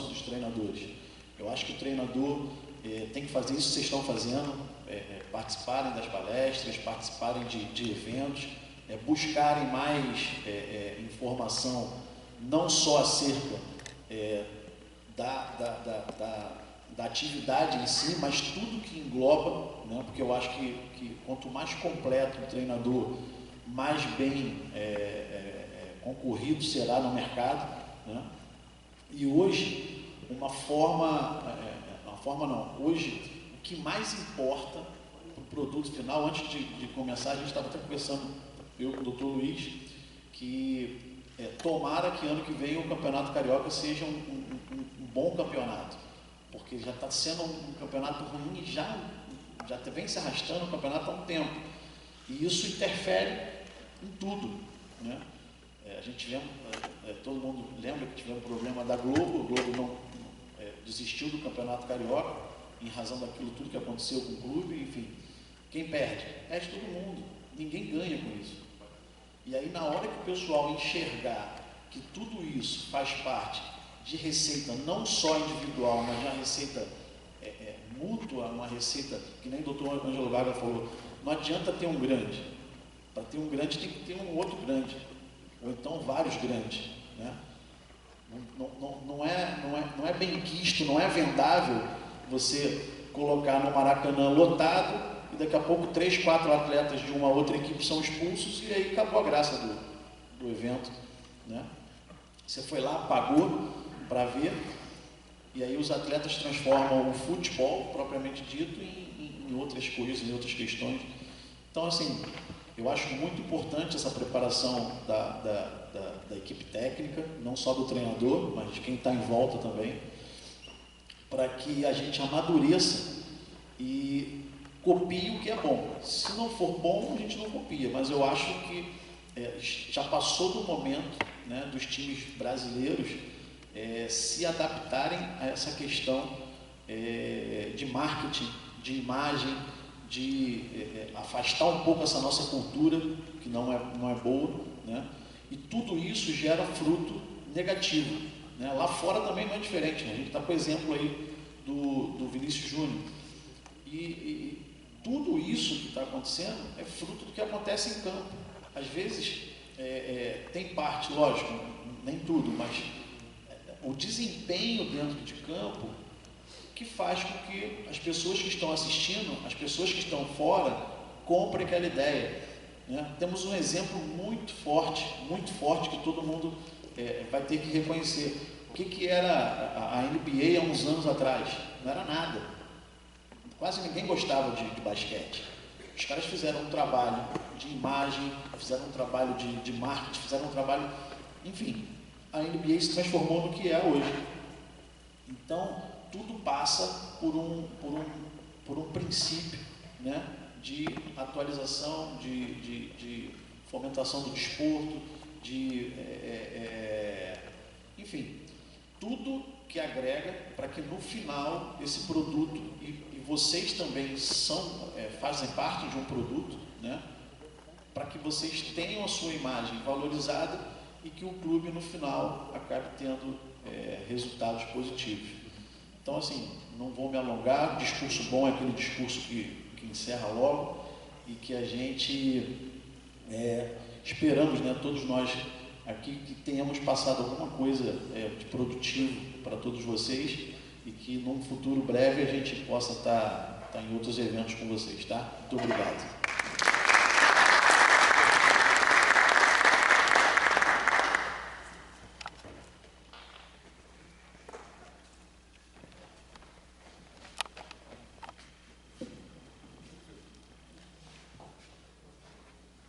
dos treinadores. Eu acho que o treinador tem que fazer isso que vocês estão fazendo, participarem das palestras, participarem de eventos, buscarem mais informação, não só acerca da atividade em si, mas tudo que engloba, né? Porque eu acho que quanto mais completo o treinador, mais bem concorrido será no mercado, né? E hoje, hoje o que mais importa para o produto final, antes de começar, a gente estava até conversando, eu com o Dr. Luiz, que tomara que ano que vem o Campeonato Carioca seja um bom campeonato, porque já está sendo um campeonato ruim e já vem se arrastando o campeonato há um tempo, e isso interfere em tudo, né? A gente lembra, todo mundo lembra que tivemos um problema da Globo. O Globo não desistiu do Campeonato Carioca em razão daquilo tudo que aconteceu com o clube, enfim. Quem perde? Perde todo mundo, ninguém ganha com isso. E aí, na hora que o pessoal enxergar que tudo isso faz parte de receita não só individual, mas de uma receita mútua, uma receita que nem o doutor Ângelo Gaga falou, não adianta ter um grande. Para ter um grande tem que ter um outro grande, ou então vários grandes, né? Não é bem quisto, não é vendável você colocar no Maracanã lotado e daqui a pouco 3, 4 atletas de uma outra equipe são expulsos e aí acabou a graça do evento, né? Você foi lá, pagou para ver, e aí os atletas transformam o futebol propriamente dito em outras coisas, em outras questões. Então, assim, Eu acho muito importante essa preparação da equipe técnica, não só do treinador, mas de quem está em volta também, para que a gente amadureça e copie o que é bom. Se não for bom, a gente não copia, mas eu acho que já passou do momento, né, dos times brasileiros se adaptarem a essa questão de marketing, de imagem, de afastar um pouco essa nossa cultura, que não é boa, né? E tudo isso gera fruto negativo, né? Lá fora também não é diferente, né? A gente está com o exemplo aí do Vinícius Júnior. E tudo isso que está acontecendo é fruto do que acontece em campo. Às vezes, tem parte, lógico, nem tudo, mas o desempenho dentro de campo que faz com que as pessoas que estão assistindo, as pessoas que estão fora, comprem aquela ideia, né? Temos um exemplo muito forte, que todo mundo vai ter que reconhecer. O que era a NBA há uns anos atrás? Não era nada. Quase ninguém gostava de basquete. Os caras fizeram um trabalho de imagem, fizeram um trabalho de marketing, fizeram um trabalho... Enfim, a NBA se transformou no que é hoje. Então, tudo passa por um princípio, né, de atualização, de fomentação do desporto, enfim, tudo que agrega para que no final esse produto, e vocês também fazem parte de um produto, né, para que vocês tenham a sua imagem valorizada e que o clube no final acabe tendo resultados positivos. Então, assim, não vou me alongar, discurso bom é aquele discurso que encerra logo e que a gente esperamos, né, todos nós aqui, que tenhamos passado alguma coisa de produtivo para todos vocês e que num futuro breve a gente possa estar em outros eventos com vocês, tá? Muito obrigado.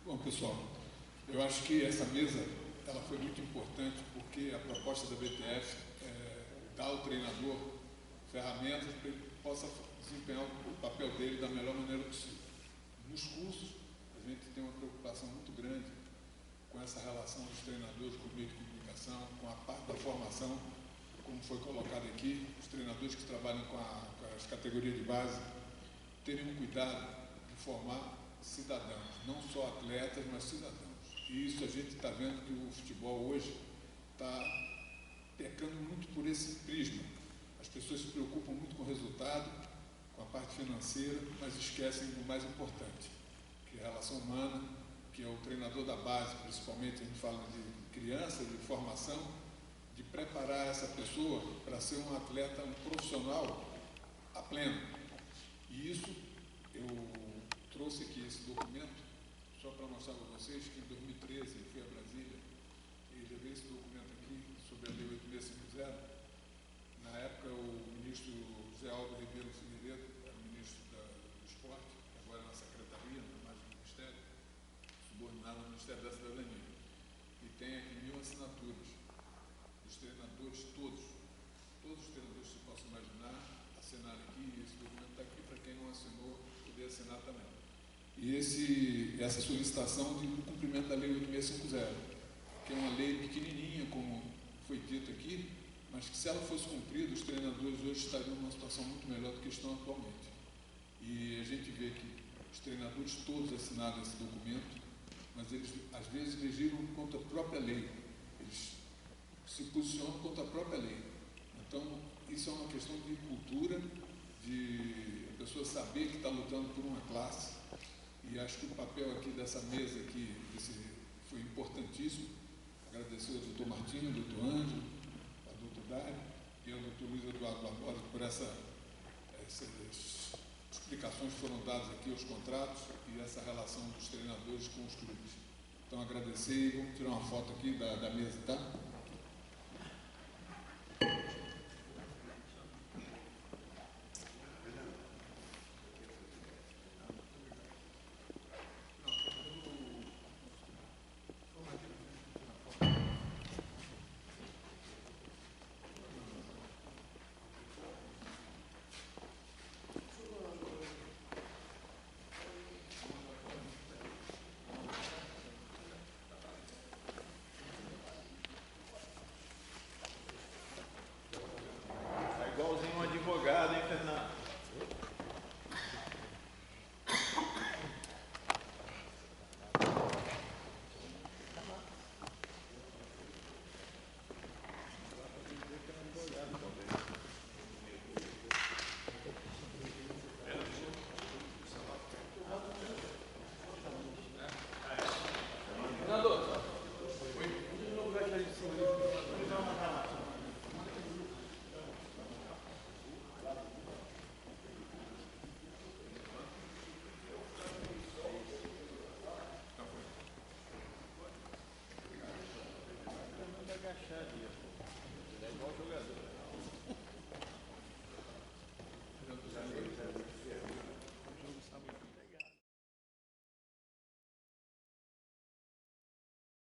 Bom, pessoal, eu acho que essa mesa ela foi muito importante porque a proposta da BTF dá ao treinador ferramentas para que ele possa desempenhar o papel dele da melhor maneira possível. Nos cursos, a gente tem uma preocupação muito grande com essa relação dos treinadores com o meio de comunicação, com a parte da formação, como foi colocado aqui, os treinadores que trabalham com as categorias de base terem um cuidado de formar cidadãos, não só atletas, mas cidadãos. E isso a gente está vendo que o futebol hoje está pecando muito por esse prisma. As pessoas se preocupam muito com o resultado, com a parte financeira, mas esquecem do mais importante, que é a relação humana, que é o treinador da base, principalmente a gente fala de criança, de formação, de preparar essa pessoa para ser um atleta, um profissional a pleno. E isso eu trouxe aqui esse documento só para mostrar para vocês que em 2013 eu fui a Brasília e levei esse documento aqui sobre a Lei 8650. Na época o ministro José Aldo Ribeiro Figueiredo era o ministro do Esporte, agora na Secretaria, mais do Ministério, subordinado ao Ministério da Cidadania. E tem aqui 1000 assinaturas dos treinadores todos os treinadores que se possam imaginar, assinaram aqui, e esse documento está aqui para quem não assinou poder assinar também. E essa solicitação de cumprimento da Lei 8650, que é uma lei pequenininha, como foi dito aqui, mas que se ela fosse cumprida, os treinadores hoje estariam numa situação muito melhor do que estão atualmente. E a gente vê que os treinadores todos assinaram esse documento, mas eles, às vezes, legislam contra a própria lei. Eles se posicionam contra a própria lei. Então, isso é uma questão de cultura, de a pessoa saber que está lutando por uma classe. E acho que o papel aqui dessa mesa aqui, foi importantíssimo. Agradecer ao doutor Martinho, ao doutor Ângelo, ao doutor Dário e ao doutor Luiz Eduardo Barbosa por essas explicações que foram dadas aqui aos contratos e essa relação dos treinadores com os clubes. Então, agradecer e vamos tirar uma foto aqui da mesa, tá? Bom jogador.